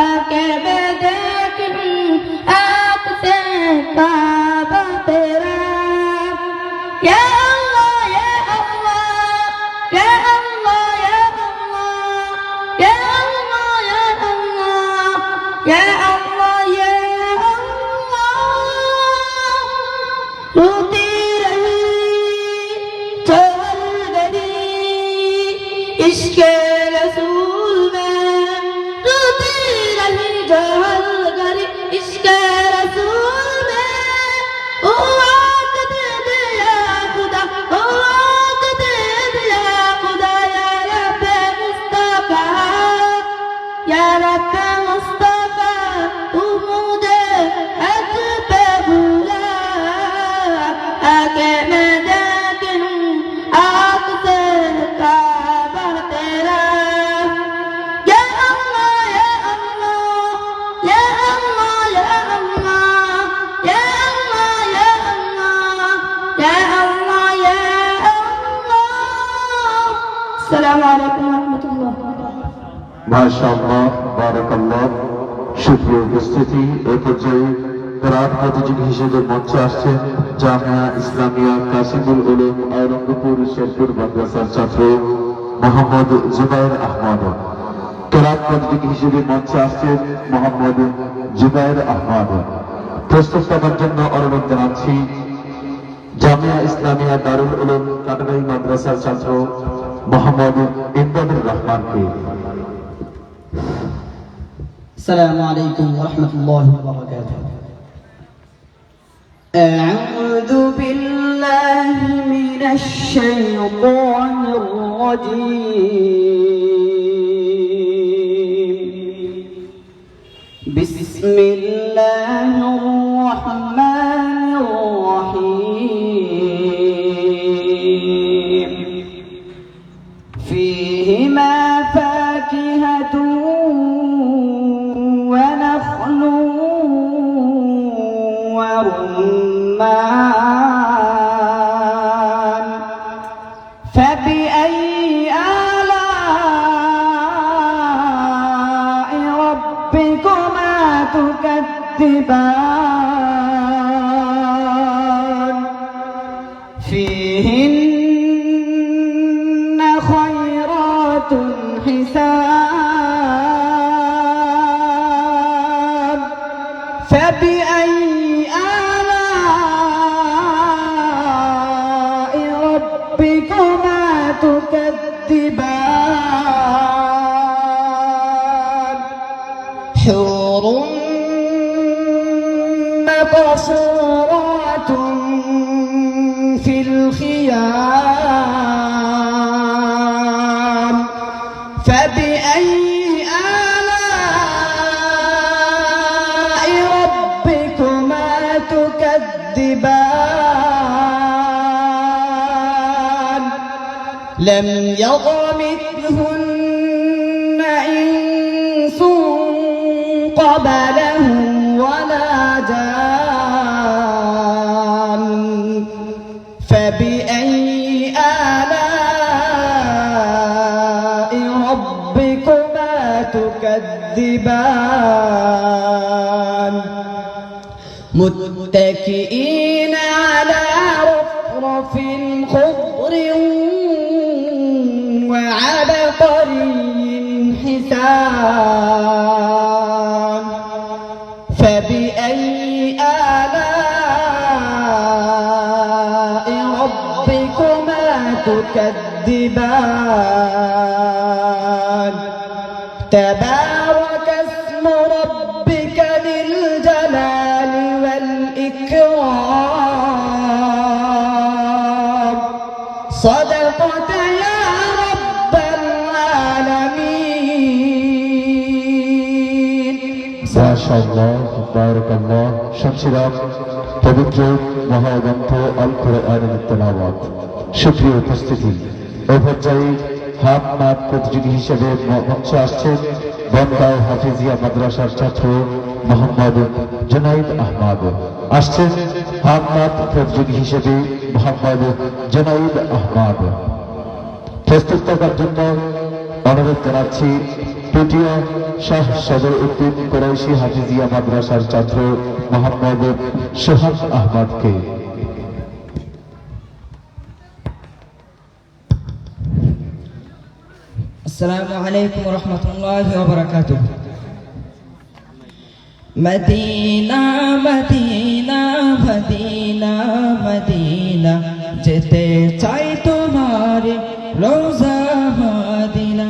आके मैं देखूं आँख से काबा तेरा या अल्लाह या अल्लाह या अल्लाह या अल्लाह या अल्लाह या अल्लाह या अल्लाह रोती इश्क़े रसूल में रोती रही जो हलगरी इश्क़े रसूल में ओ आक दे दिया खुदा ओ आक दे दिया खुदा या रब मुस्तफा या रब मुस्तफा तू मुझे हज पे बुला आके मैं देखूं आँख से काबा तेरा या अल्लाह या अल्लाह या अल्लाह या अल्लाह या अल्लाह या अल्लाह या अल्लाह या अल्लाह अस्सलामु अलैकुम व रहमतुल्लाह
माशाअल्लाह बाराकाल्लाह সুপ্রিয় উপস্থিতি এই পর্যায়ে রাত প্রতিযোগী হিসেবে মঞ্চে আসছেন জামিয়া ইসলামিয়া কাসিমুল উলুম আওরঙ্গপুর শেরপুর মাদ্রাসার ছাত্র মোহাম্মদ জুবায়ের আহমদ। কেরাত প্রতিযোগী হিসেবে মঞ্চে আসছেন মোহাম্মদ জুবায়ের আহমদ। প্রস্তুত করার জন্য অনুরোধ জানাচ্ছি জামিয়া ইসলামিয়া দারুল উলুম কাটারাই মাদ্রাসার ছাত্র মোহাম্মদ ইমদাদুর রহমানকে।
السلام عليكم ورحمة الله وبركاته.
أعوذ بالله من الشيطان الرجيم. بسم الله الرحمن الرحيم. فيهما فاكهة ونخل ورمان فبأي آلاء ربكما تكذبان فيهن خيرات حسان فبأي آلاء ربكما تكذبان حور مقصورات في الخيام فبأي آلاء ربكما تكذبان لم يطمثهن إنس قبلهم ولا جان فبأي آلاء ربكما تكذبان متكئين على رفرف خضر وعبقري حسان فبأي آلاء ربكما تكذبان تبارك اسم ربك ذي الجلال والإكرام صدقت يا رب العالمين
ما شاء الله বারাকাল্লাহ শুনছিলাম পবিত্র মহাগ্রন্থ আল কোরআনের তেলাওয়াত। সুপ্রিয় উপস্থিতি, এ পর্যায়ে হাত নাত প্রতিযোগী হিসেবে মঞ্চে আসছেন বনগাঁও হাফিজিয়া মাদ্রাসার ছাত্র মোহাম্মদ জুনাইদ আহমদ। আসছেন হাত নাত প্রতিযোগী হিসেবে মোহাম্মদ জুনাইদ আহমদ। প্রস্তুত থাকার জন্য অনুরোধ জানাচ্ছি তৃতীয় শাহ সদর উদ্দিন কুরাইশি হাফিজিয়া মাদ্রাসার ছাত্র মোহাম্মদ সোহাগ আহমদকে।
আসসালামু আলাইকুম ওয়া রাহমাতুল্লাহি ওয়া বারাকাতুহু। মদিনা মদিনা মদিনা মদিনা যেতে চাই তোমার রোজা Medina.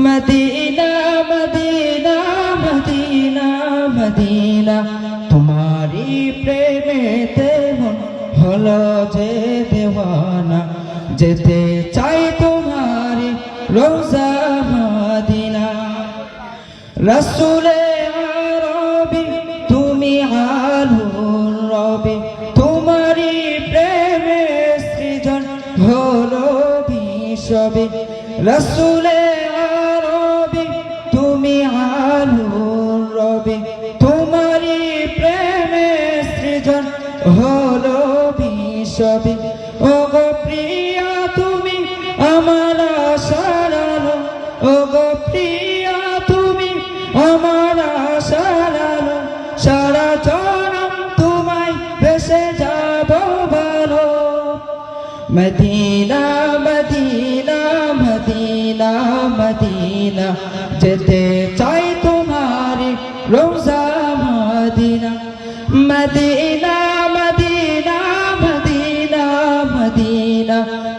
Medina Medina Medina Medina তোমারি প্রেমেতে মন হলো যে দেওয়ানা। যেতে চাই তোমার রোজা মদিনা। রাসূলে আরবি তুমি আলুর রবি, তোমারি প্রেমে সৃজন হলো বিশ্ববি। রাসূলে আরবি তুমি আলুর রবি, তোমারি প্রেমে সৃজন হলো বিশ্ববি। ও গো প্রিয়া তুমি আমার আশার আলো, ও গো প্রিয়া তুমি আমার আশার আলো। সারা জনম তোমায় বেসে যাব ভালো। মদিনা মদিনা মদিনা মদিনা যেতে চাই তোমার রোজা Medina. Medina Medina Medina Medina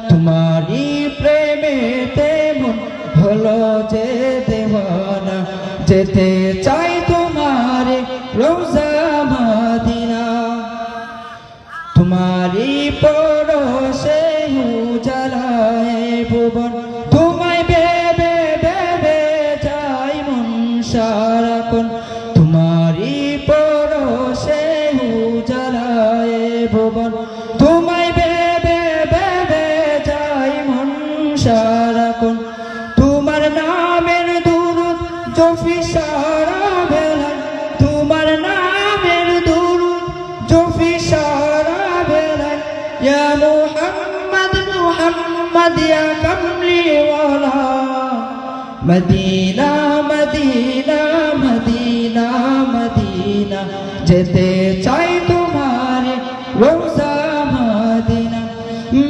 তোমারি প্রেমেতে মন হলো যে দেওয়ানা। যেতে চাই তোমার রোজা মদিনা। তোমারি পরশে উজালায় ভুবন, তোমায় ভেবে ভেবে যাই মন সারাক্ষণ। তোমারি পরশে উজালায় ভুবন, তোমায় ভেবে ভেবে যাই মন সারাক্ষণ। তোমার নামের দুরূদ জপি সারা বেলায়, তোমার নামের দুরূদ জপি সারা বেলায়। ইয়া মুহাম্মদ মুহাম্মদ ইয়া কামলিওয়ালা। মদিনা মদিনা মদিনা মদিনা যেতে চাই তোমার রোজা Medina.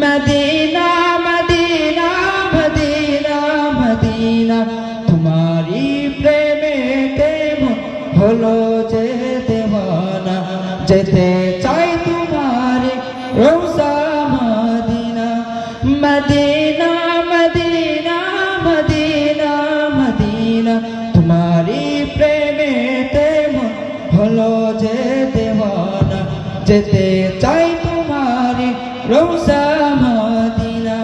Medina Medina Medina Medina তোমারি প্রেমেতে মন হলো যে দেওয়ানা। যেতে চাই তোমার রোজা Medina. Medina Medina Medina Medina তোমারি প্রেমেতে মন হলো যে দেওয়ানা। যেতে চাই তোমার রোজা মদিনা।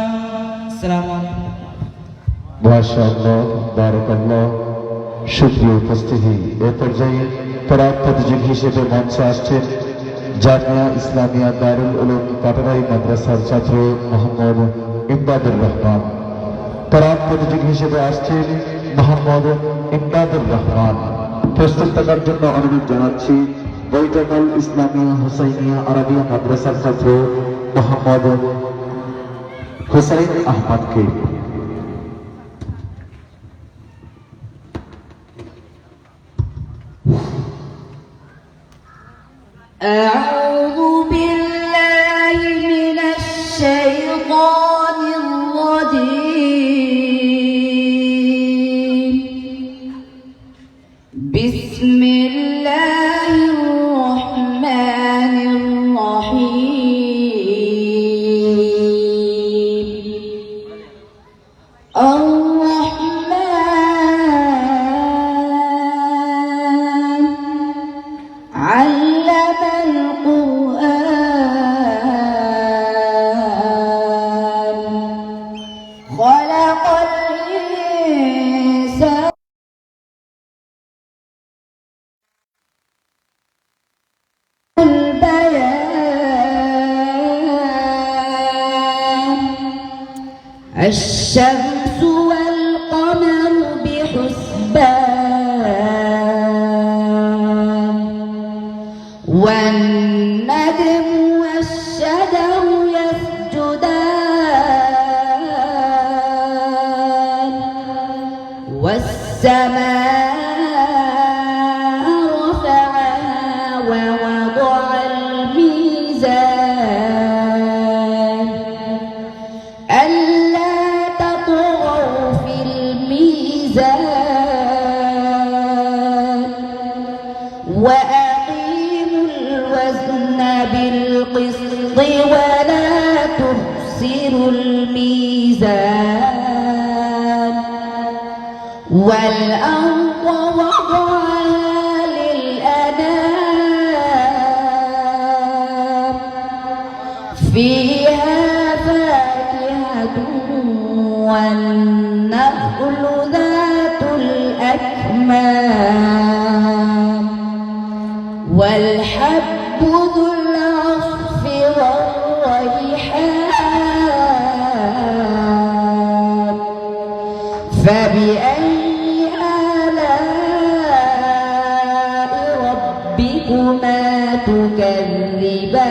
আসসালামু আলাইকুম।
মাশাআল্লাহ বারাকাল্লাহ। সুপ্রিয় উপস্থিতি, এ পর্যায়ে পরাগ প্রতিযোগী হিসেবে মঞ্চে আসছেন জামিয়া ইসলামিয়া দারুল উলুম পাটারাই মাদ্রাসার ছাত্র মোহাম্মদ ইমদাদুর রহমান। পরাগ প্রতিযোগী হিসেবে আসছেন মোহাম্মদ ইমদাদুর রহমান। প্রস্তুত থাকার জন্য অনুরোধ জানাচ্ছি বৈঠাকাল ইসলামিয়া হুসাইনিয়া আরবিয়া মাদ্রাসার ছাত্র মোহাম্মদ হুসাইন আহমদকে।
أعوذ بالله من الشيطان الرجيم. بسم الله الرحمن الرحيم. الشمس والقمر بحسبان والنجم والشجر يسجدان والسماء رفعها ووضع الميزان ألا تطغوا في الميزان وأقيموا الوزن بالقسط ولا تخسروا الميزان والأرض وضعها للأنام فيها فاكهة والنخل ذات الأكمام والحب ذو العصف والريحان فبأي آلاء ربكما تكذبان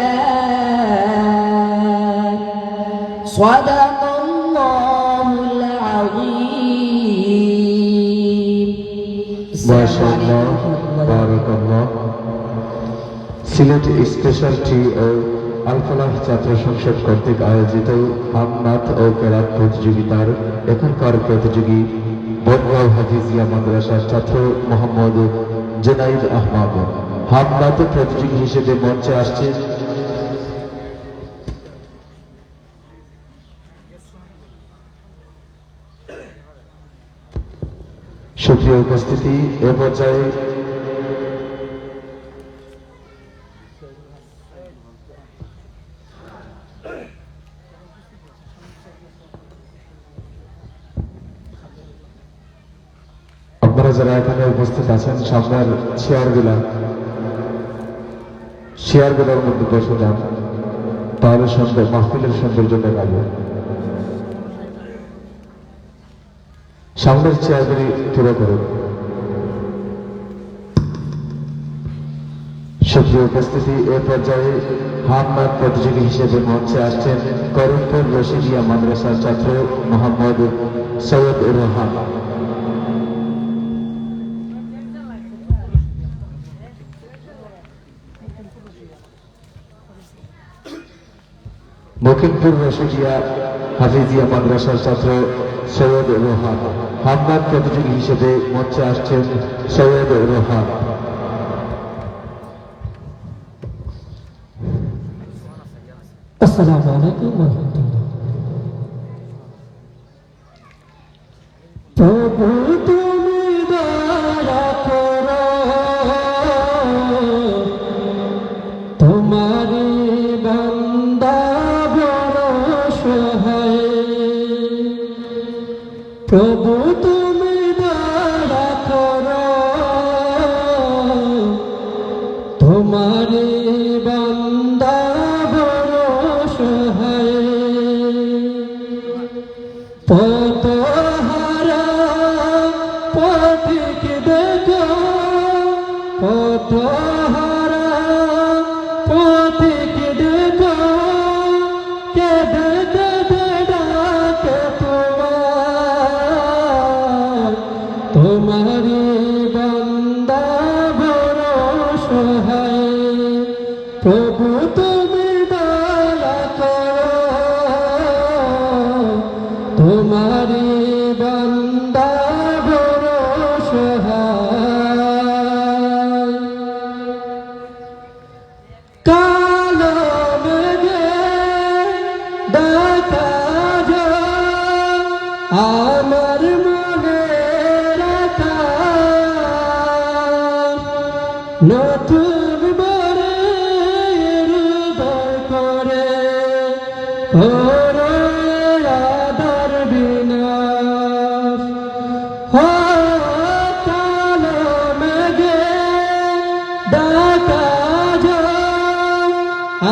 صدق الله العظيم
মাশাআল্লাহ, বারাকাল্লাহ। সিলেট স্পেশাল টি ও আল ফালাহ ছাত্র সংসদ কর্তৃক আয়োজিত হামনাত ও কেরাত প্রতিযোগিতার এখানকার প্রতিযোগী বনগাঁও হাফিজিয়া মাদ্রাসার ছাত্র মোহাম্মদ জুনাইদ আহমদ হামনাত প্রতিযোগী হিসেবে মঞ্চে আসছে। সুপ্রিয় উপস্থিতি, এ পর্যায়ে আপনারা যারা এখানে উপস্থিত আছেন সামনের চেয়ারগুলোর মধ্যে বসে যান, তাহলে মাহফিলের সৌন্দর্য দেখাবে। সামনের চেয়ারগুলি তুলে করুন। সুপ্রিয় উপস্থিতি, এ পর্যায়ে হামনাত প্রতিযোগী হিসেবে মঞ্চে আসছেন করিমপুর রশিদিয়া মাদ্রাসার ছাত্র মোহাম্মদ সৈয়দ রোহান। মকিমপুর রশিদিয়া হাফিজিয়া মাদ্রাসার ছাত্র সৈয়দ রোহান। হামনাত প্রতিযোগী হিসেবে মঞ্চে আসছেন সৈয়দ রোহান।
আসসালামু আলাইকুম ওয়া রাহমাতুল্লাহ। প্রভু তুমি দয়া করো, তোমারি বান্দা বড় সহায়। প্রভু তুমি দয়া করো, তোমারি বান্দা বড় সহায়। পথহারা পথিক দেখো, পথহারা পথিক দেখো, কেঁদে কেঁদে ডাকে তোমার। তোমারি বান্দা বড় সহায়। প্রভু তুমি দয়া করো, তোমারি বান্দা বড় সহায়। কালো মেঘে দেখা যায় আমার মনের আকাশ। নতুন বরে হৃদয় করে ওরে আদার বিনাশ। কালো মেঘে ডাকা যায়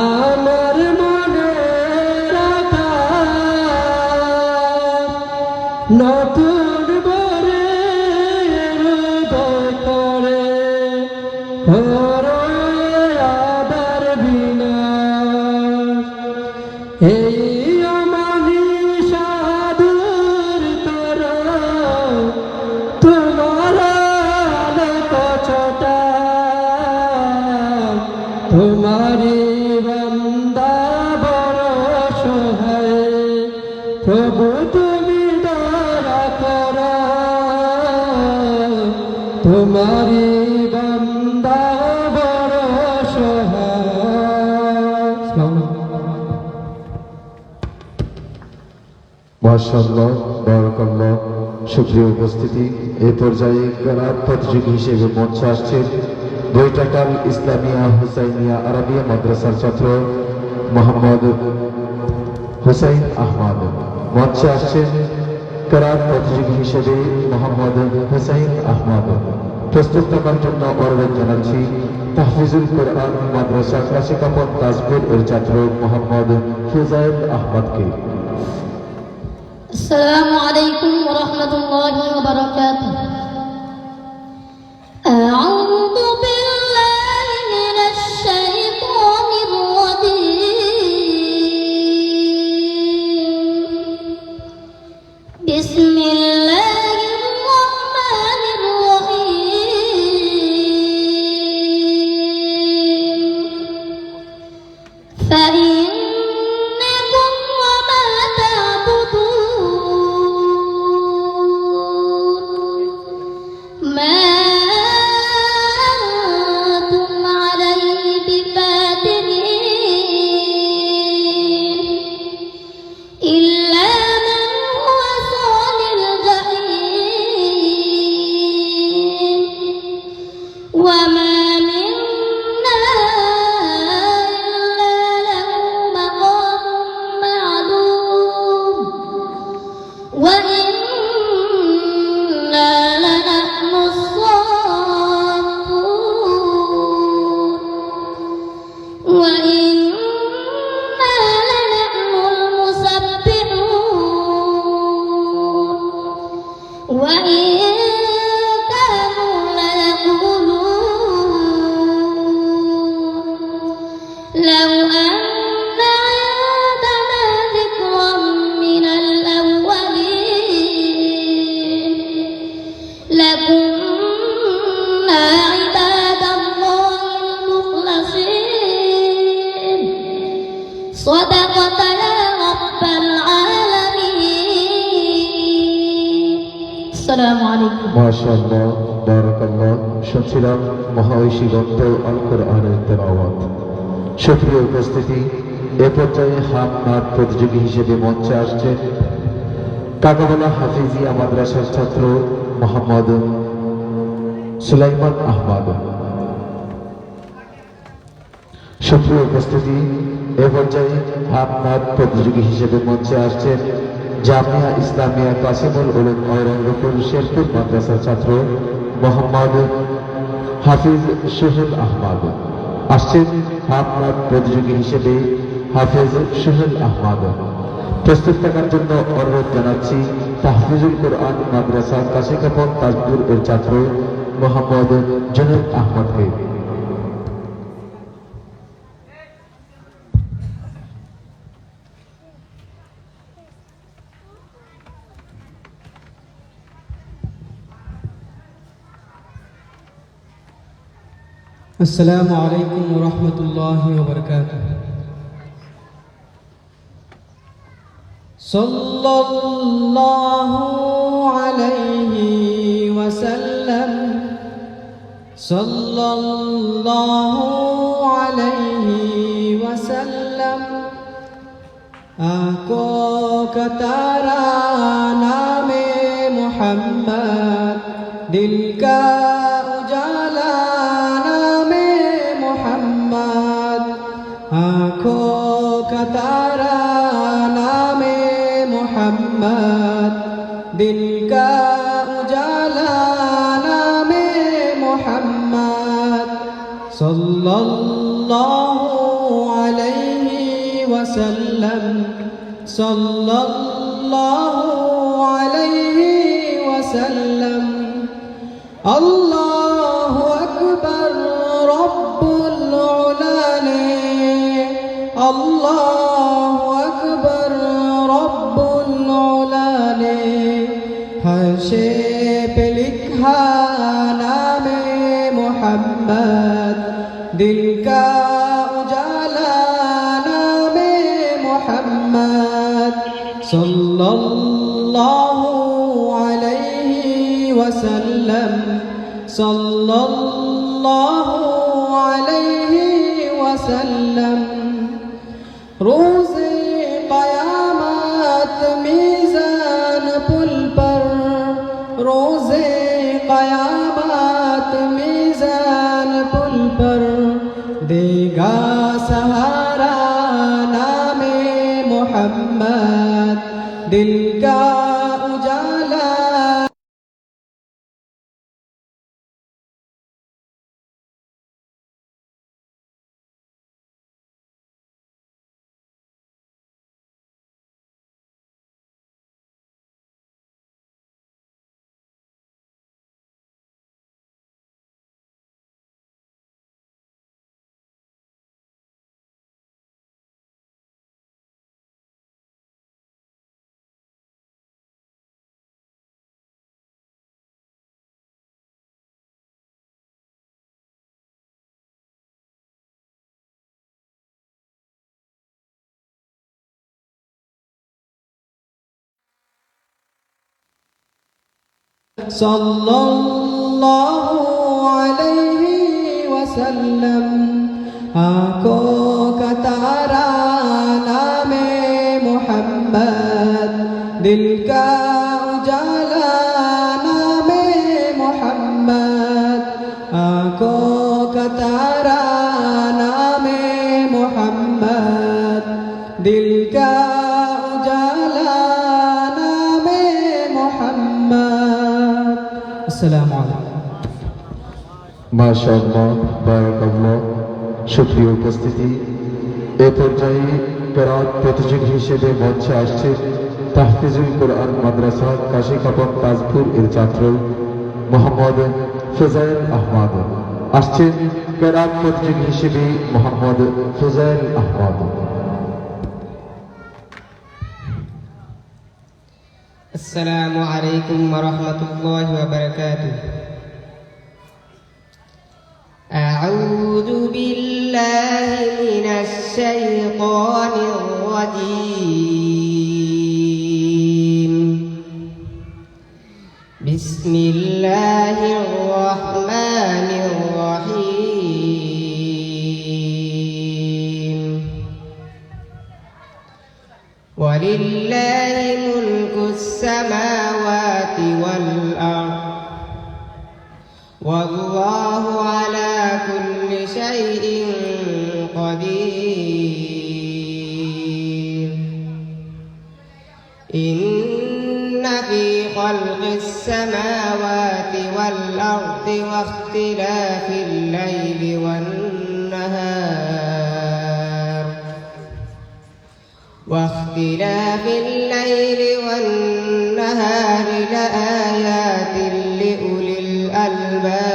আমার মনের আকাশ।
হরে আবার বিনাশ এই আমানি সাধুর তোরা তোমার কচটা তোমারি বান্দা বড় সহায় প্রভু তুমি দয়া করো তোমারি বান্দা বড় সহায়।
মাশাআল্লাহ, বারাকাল্লাহ। সুপ্রিয় উপস্থিতি, এই পর্যায়ে কেরাত প্রতিযোগী হিসেবে মঞ্চে আসছেন বৈটাকাল ইসলামিয়া হুসাইনিয়া আরাবিয়া মাদ্রাসার ছাত্র মোহাম্মদ হুসাইন আহমদ। মঞ্চে আসছেন কেরাত প্রতিযোগী হিসেবে মোহাম্মদ হুসাইন আহমদ। প্রস্তুত থাকার জন্য অনুরোধ জানাচ্ছি তাহফিজুল কোরআন মাদ্রাসা কাশিকাপন তাজপুর এর ছাত্র মোহাম্মদ ফুজাইল আহমদকে।
السلام عليكم ورحمة الله وبركاته. أعوذ بالله من الشيطان الرجيم. بسم الله الرحمن الرحيم. فإنكم وما تعبدون ما أنتم عليه بفاتنين إلا من هو صال الجحيم وما منا إلا له مقام معلوم وإنا لنحن الصافون وإنا لنحن المسبحون وإن كانوا ليقولون لو أن عندنا ذكرا من الأولين لكنا عباد الله المخلصين صدقت يا رب العالمين. السلام عليكم.
মাশাআল্লাহ, বারাকাল্লাহ। শুনছিলাম মহাঐশী গ্রন্থ আল কোরআনের তেলাওয়াত। সুপ্রিয় উপস্থিতি, এ পর্যায়ে হাম নাত প্রতিযোগী হিসেবে মঞ্চে আসছেন কাকাবালা হাফিজিয়া মাদ্রাসার ছাত্র মোহাম্মদ সুলাইমান আহমদ। সুপ্রিয় উপস্থিতি, এ পর্যায়ে হাম নাত প্রতিযোগী হিসেবে মঞ্চে আসছেন জামিয়া ইসলামিয়া কাসিমুল উলুম ঔরঙ্গপুর শেরপুর মাদ্রাসার ছাত্র মোহাম্মদ হাফিজ সোহেল আহমদ। আসছেন হাম নাত প্রতিযোগী হিসেবে হাফিজ সোহেল আহমদ। প্রস্তুত থাকার জন্য অনুরোধ জানাচ্ছি তাহফিজুল কোরআন মাদ্রাসা কাশিকাপন তাজপুর এর ছাত্র মোহাম্মদ জুনেদ আহমদকে।
السلام عليكم ورحمة الله وبركاته. صلى الله عليه وسلم صلى الله عليه وسلم आंखों का तारा नामे मोहम्मद दिल का उजाला नामे मोहम्मद आंखों का तारा नामे मोहम्मद दिल का उजाला नामे मोहम्मद सल्लल्लाहु अलैहि वसल्लम सल्लल्लाहु अलैहि वसल्लम अल्लाहु अकबर
अल्लाहु अकबर रब्बुल औला ने हर्षे पे लिखा नामे मोहम्मद दिल का उजाला नामे मोहम्मद सल्लल्लाहु अलैहि वसल्लम सल्लल्लाहु अलैहि वसल्लम रोज़े क़यामत मीज़ान पुल पर रोज़े क़यामत मीज़ान पुल पर देगा सहारा नामे मोहम्मद दिल का उजाला सल्लल्लाहु अलैहि वसल्लम आँखों का तारा नामे मोहम्मद दिल का उजाला नामे मोहम्मद आँखों का तारा नामे मोहम्मद दिल का उजाला नामे मोहम्मद। अस्सलामु अलैकुम।
মাশাআল্লাহ, বারাকাল্লাহ। সুপ্রিয় উপস্থিতি, এ পর্যায়ে কেরাত প্রতিযোগী হিসেবে মঞ্চে আসছে তাহফিজুল কোরআন মাদ্রাসা কাশীকাপন তাজপুর এর ছাত্র মোহাম্মদ ফেজাইল আহমদ। আসছেন কেরাত প্রতিযোগী হিসেবে মোহাম্মদ ফেজাইল আহমদ।
السلام عليكم ورحمة الله وبركاته. أعوذ بالله من الشيطان الرجيم. بسم الله الرحمن الرحيم. ولله ملك السماوات والأرض والله على كل شيء قدير. إن في خلق السماوات والأرض واختلاف الليل والنهار لآيات لأولي الألباب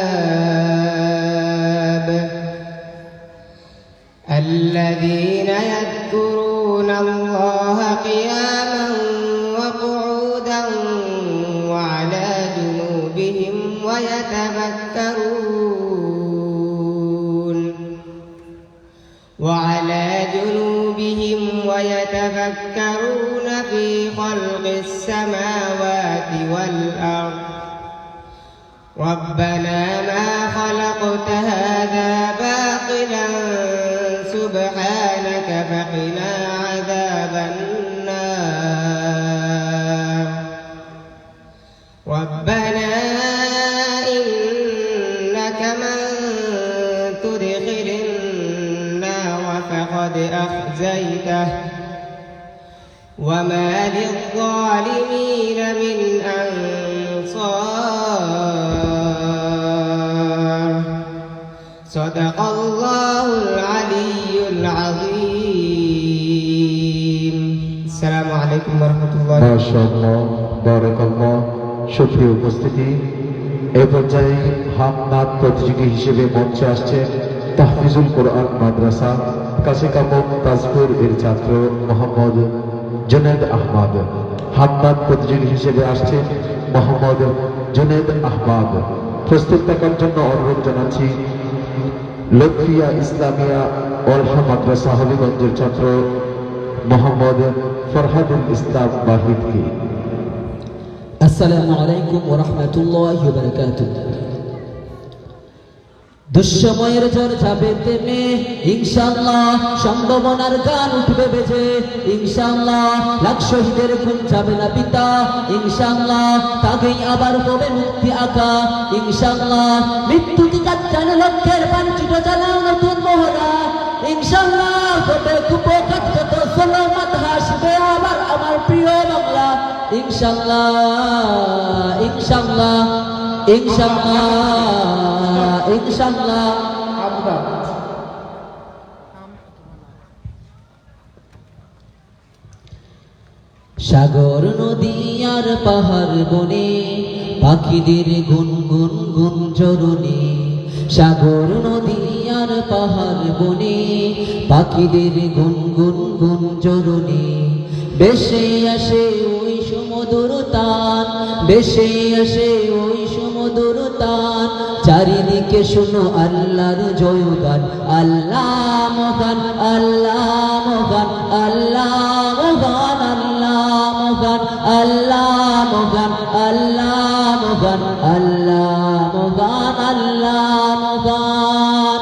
الذين يذكرون الله قياما وقعودا وعلى جنوبهم ويتفكرون في خلق السماوات والأرض ربنا ما خلقت هذا باطلا سبحانك فقنا عذاب النار. ربنا إنك من تدخل النار فقد أخزيته وما للظالمين من أنصار. صدق الله العلي العظيم. السلام عليكم ورحمة الله.
মাশাআল্লাহ, বারাকাল্লাহ। সুপ্রিয় উপস্থিতি, এ পর্যায়ে হামনাদ প্রতিযোগী হিসেবে মঞ্চে আসছে তাহফিজুল কোরআন মাদ্রাসা কাশি কামক তাজপুর এর ছাত্র মোহাম্মদ জুনেদ আহমদ। হামনাত প্রতিযোগী হিসেবে আসছেন মোহাম্মদ জুনেদ আহমদ। প্রস্তুত থাকার জন্য অনুরোধ জানাচ্ছি লক্ষ্মীয়া ইসলামিয়া ওয়ালহা মাদ্রাসা হবিগঞ্জের ছাত্র মোহাম্মদ ফরহাদুল ইসলাম বাহিদকে।
আসসালামু আলাইকুম ওয়া রাহমাতুল্লাহি ওয়া বারাকাতুহু। দুঃসময়ের ঝড় যাবে থেমে ইনশাআল্লাহ, সম্ভাবনার গান উঠবে বেজে ইনশাআল্লাহ, লাখ শহীদের খুন যাবে না পিতা ইনশাআল্লাহ, তাকেই আবার হবে মুক্তি আঁকা ইনশাআল্লাহ, মৃত্যু কি কাটানো লক্ষ্যের পান ছুটে চালাও নতুন মহড়া ইনশাআল্লাহ, হবে কুপকাত যত সলামত হাসবে আবার আমার প্রিয় বাংলা ইনশাআল্লাহ ইনশাআল্লাহ ইনশাআল্লাহ ইনশাআল্লাহ। সাগর নদী আর পাহাড় বনে পাখিদের গুনগুন গুঞ্জরণে, সাগর নদী আর পাহাড় বনে পাখিদের গুনগুন গুঞ্জরণে, বেশে আসে ওই সমুদ্র তান, বেশে আসে ওই সমুদ্র তান, চারিদিকে শুনো আল্লাহর জয়গান, আল্লাহ মহান আল্লাহ মহান আল্লাহ মহান আল্লাহ মহান আল্লাহ মহান আল্লাহ মহান আল্লাহ মহান আল্লাহ মহান।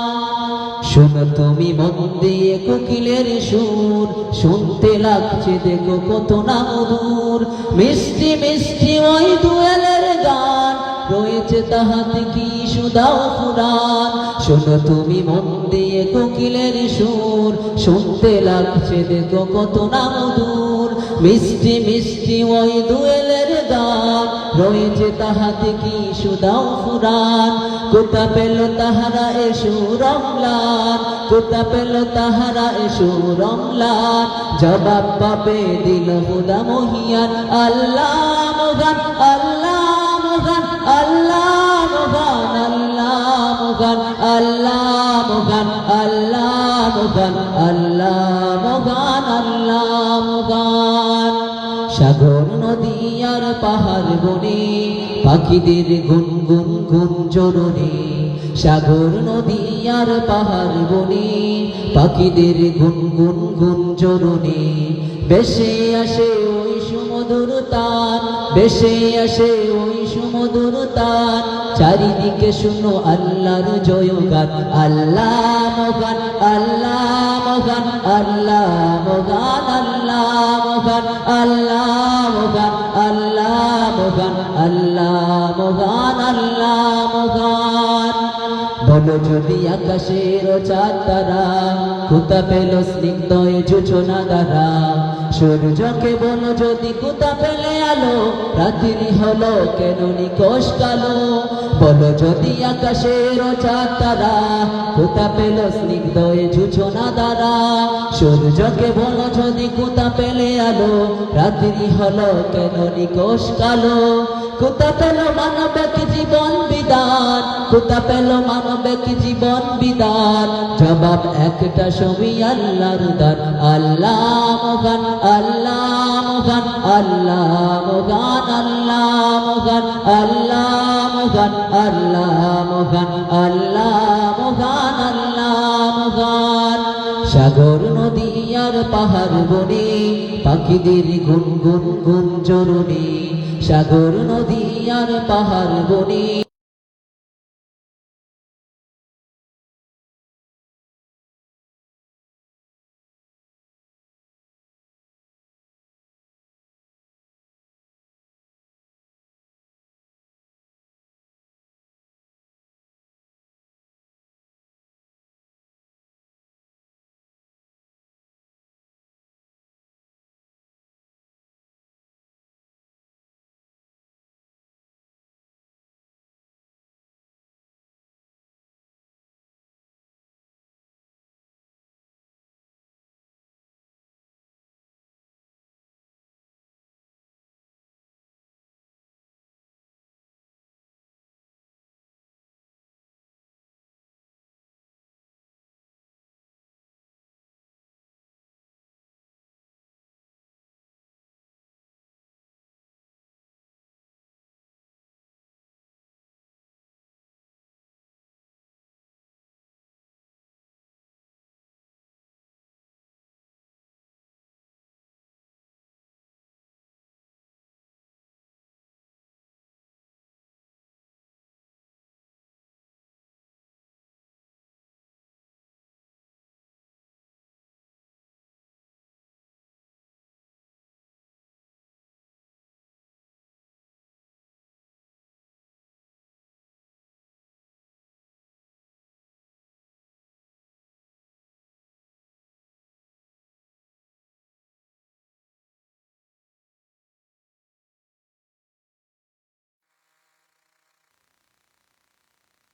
শোনো তুমি মন দিয়ে কোকিলের সুর, শুনতে লাগছে দেখো কত না মধুর, মিষ্টি মিষ্টি ওই দুয়েলের গান, রয়েছে তাহাতে কি সুদাও ফুরান। শোনো তুমি মন দিয়ে কোকিলের সুর, শুনতে লাগছে দেখো কত না মধুর, মিষ্টি মিষ্টি ওই দুয়েলের গান, রয়েছে তাহাতে কি সুদাও ফুরান। কোথা পেল তাহারা এসো রমলান, কোথা পেল তাহারা এসো রমলান, জবাব পাবে দিল হুদা মহিয়ান, আল্লাহ মহান আল্লাহ মহান আল্লাহ মহান আল্লাহ মহান আল্লাহ মহান আল্লাহ মহান আল্লাহ মহান আল্লাহ মহান। সাগর নদী আর পাহাড় বনে পাখিদের গুনগুন গুঞ্জরণে, সাগর নদী আর পাহাড় বনে পাখিদের গুনগুন গুঞ্জরণে, বেশে আসে ওই সমুদ্র তান, বেশে আসে ওই সমুদ্র তান, চারিদিকে শুনো আল্লাহর জয়গান, আল্লাহ মহান আল্লাহ মহান আল্লাহ মহান আল্লাহ মহান আল্লাহ মহান আল্লাহ মহান আল্লাহ মহান আল্লাহ মহান। বলো যদি আকাশের চাঁদ তারা, কোথা পেল স্নিগ্ধ যোজনা দ্বারা, সূর্যকে বলো যদি কোথা পেলে আলো, রাত্রি হলো কেন নিকশ কালো। বলো যদি আকাশের চাঁদ তারা, কোথা পেল স্নিগ্ধ যোজনা দ্বারা, সূর্যকে বলো যদি কোথা পেলে আলো, রাত্রি হলো কেন নিকশ কালো। কোথা পেল মানবিক জীবন বিধান, কোথা পেল মানবিক জীবন বিধান, জবাব একটা ছবি আল্লাহর দান, আল্লাহ মহান আল্লাহ মহান আল্লাহ মহান আল্লাহ মহান আল্লাহ মহান আল্লাহ মহান আল্লাহ মহান আল্লাহ মহান। সাগর নদী আর পাহাড় বনে পাখিদের গুনগুন গুঞ্জরণে, সাগর নদী আর পাহাড় বনে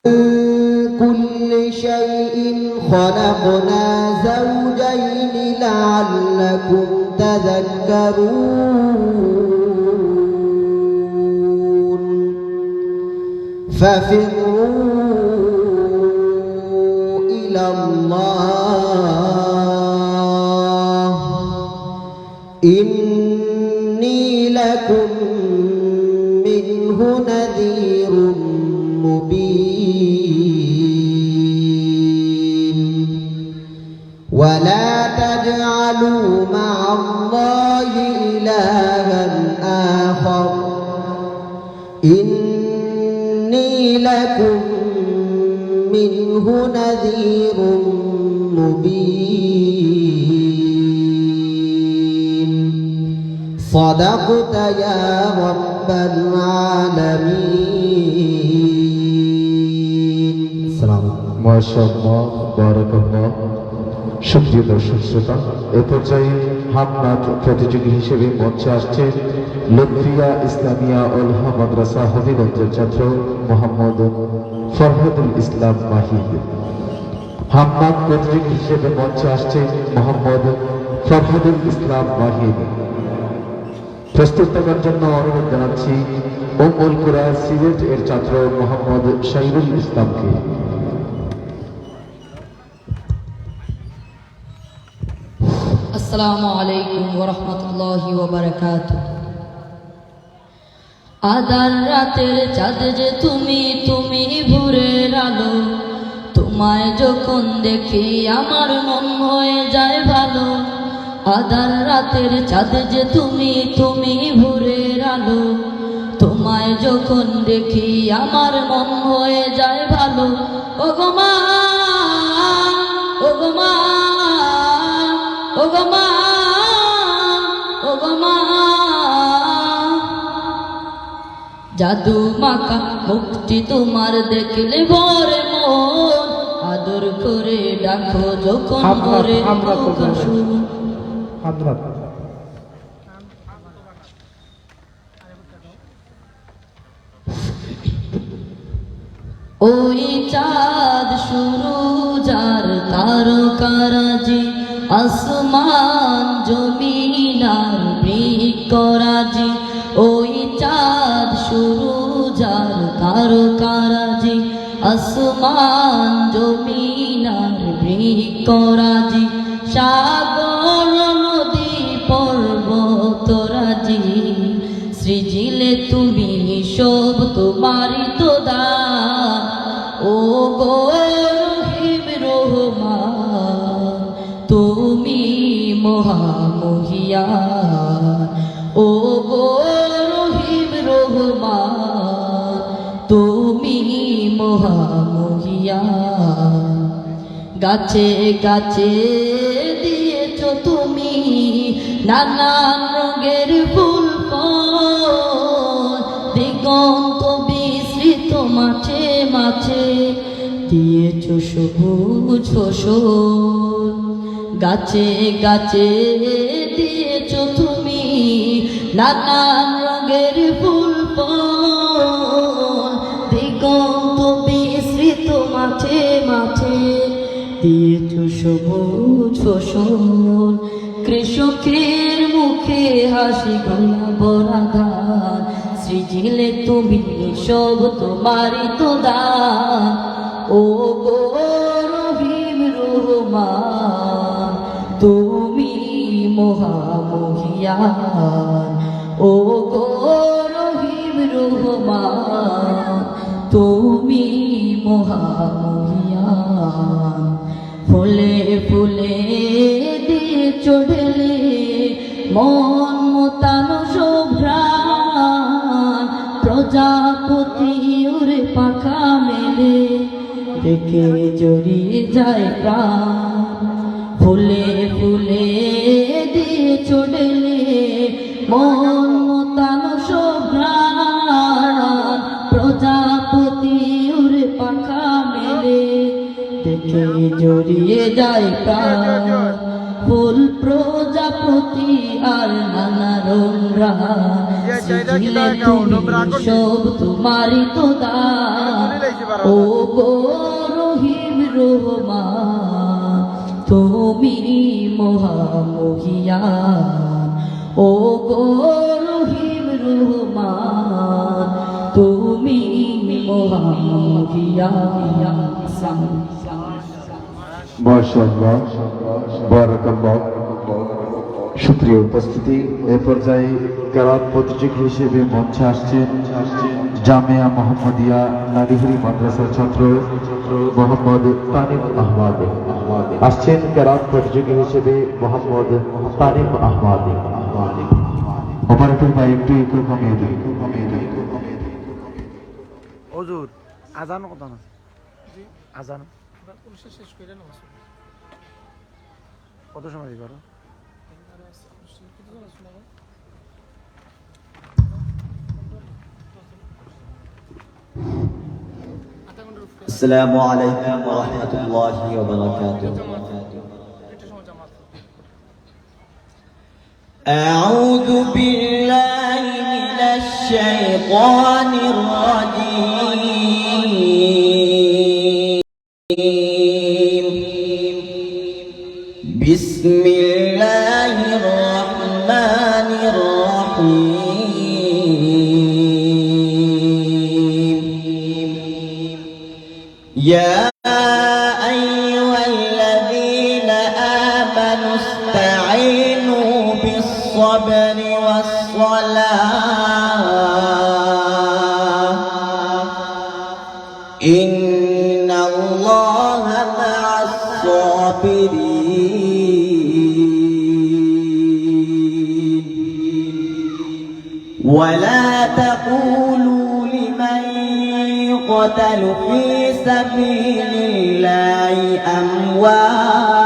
كل شيء خلقنا زوجين لعلكم تذكرون ففروا إلى الله إني لكم منه نذير مبين ولا تجعلوا مع الله إلها آخر إني لكم منه نذير مبين صدقت يا رب العالمين السلام عليكم
মাশাআল্লাহ বারাকাল্লাহ। সুপ্রিয় দর্শক শ্রোতা, এ পর্যায়ে হামনাত প্রতিযোগী হিসেবে মঞ্চে আসছেন লুৎফিয়া ইসলামিয়া উলহা মাদ্রাসা হবিগঞ্জের ছাত্র মোহাম্মদ ফরহাদুল ইসলাম মাহিদ। হামনাত প্রতিযোগী হিসেবে মঞ্চে আসছেন মোহাম্মদ ফরহাদুল ইসলাম মাহিদ। প্রস্তুত থাকার জন্য অনুরোধ জানাচ্ছি উম্মুল কুরা সিলেট এর ছাত্র মোহাম্মদ শাহিরুল ইসলামকে।
আসসালামু আলাইকুম ওয়া রাহমাতুল্লাহি ওয়া বারাকাতুহু। আধার রাতের চাঁদ যে তুমি ভোরের আলো, তোমায় যখন দেখি আমার মন হয়ে যায় ভালো। আধার রাতের চাঁদ যে তুমি ভোরের আলো, তোমায় যখন দেখি আমার মন হয়ে যায় ভালো। ওগো মা, ওগো মা, ওগো মা, ওগো মা, জাদু মাখা মুক্তি তোমার দেখলে ভরে মন, আদর করে ডাকো যখন ভরে ওই চাঁদ শুরু যার তারকারাজি, আসমান জমিনার বৃক্ষরাজি। ওই চাঁদ শুরু যার তারকারাজি, আসমান জমিনার বৃক্ষরাজি। সাগর নদী পর্বতরাজি, সৃজিলে তুমি সব তোমারই তো দান। ও গো রহিম রহমান, তুমি মহামহিয়ান। ও গো রহিম রহমান, তুমি মহামহিয়ান। গাছে গাছে দিয়েছ তুমি নানান রঙের ফুল ফল, দিগন্ত বিস্তৃত মাঝে মাঝে দিয়েছ সবুজ ফসল। গাছে গাছে দিয়েছ তুমি নানান রঙের ফুল ফল, দিগন্ত বিস্তৃত মাঝে মাঝে দিয়েছ সবুজ ফসল। কৃষকের মুখে হাসি গলা ভরা ধান, সৃজিলে তুমি সব তোমারই তো দান। ও গো রহিম রহমান, তুমি মহামহিয়ান। ও গো রহিম রহমান, তুমি মহামহিয়ান। ফুলে ফুলে দিয়ে চড়লে মন মতানো শোভ্রাণ, প্রজাপতি উড়ে পাখা মেলে দেখে জড়িয়ে যায় প্রাণ। ফুলে ফুলে দিয়ে চড়লে মন মতানো শোভ্রাণ, প্রজাপতি উড়ে পাখা মেলে দেখে জড়িয়ে যায় প্রাণ।
ফুল প্রজাপতি আর নানা রঙরা সৃজিলে তুমি সব তোমারই তো দান ও গো রহিম রহমান তুমি মহামহিয়ান ও গো রহিম রহমান তুমি মহামহিয়ান
মাশাআল্লাহ, বারাকাল্লাহ। সুপ্রিয় উপস্থিতি, এ পর্যায়ে কেরাত প্রতিযোগী হিসেবে মঞ্চে আসছেন জামিয়া মোহাম্মদিয়া নারীহুরি মাদ্রাসার ছাত্র মোহাম্মদ তানিম আহমদ। আসছেন কেরাত প্রতিযোগী হিসেবে মোহাম্মদ তানিম আহমদ। অপারেটর ভাই একটু কমিয়ে দিন।
হুজুর আজান কত না? আজান কত সময় দিবার?
আসসালামু আলাইকুম ওয়া রাহমাতুল্লাহি ওয়া বারাকাতুহু। আউযু বিল্লাহি মিনাশ শাইতানির রাজীম। বিসমিল্লাহির রাহমানির রাহিম। ইয়া আইয়ুহাল্লাযীনা আমানু ইসতাঈনু বিস-সাবরি ওয়াস-সালাহ ইন্নাল্লাহা মা'আস-সাবিরিন। ولا تقولوا لمن يقتل في سبيل الله أموات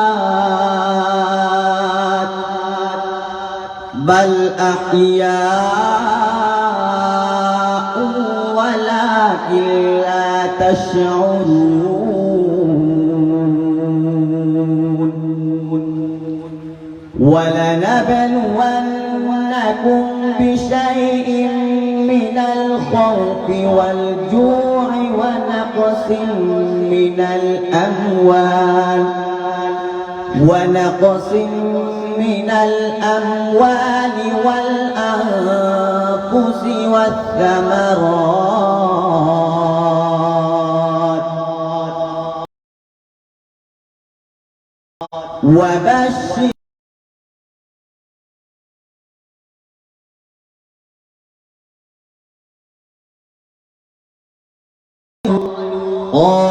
بل أحياء ولكن لا تشعرون. ولنبلونكم بشيء من الخوف والجوع ونقص من الأموال والأنفس والثمرات وبشر قالوا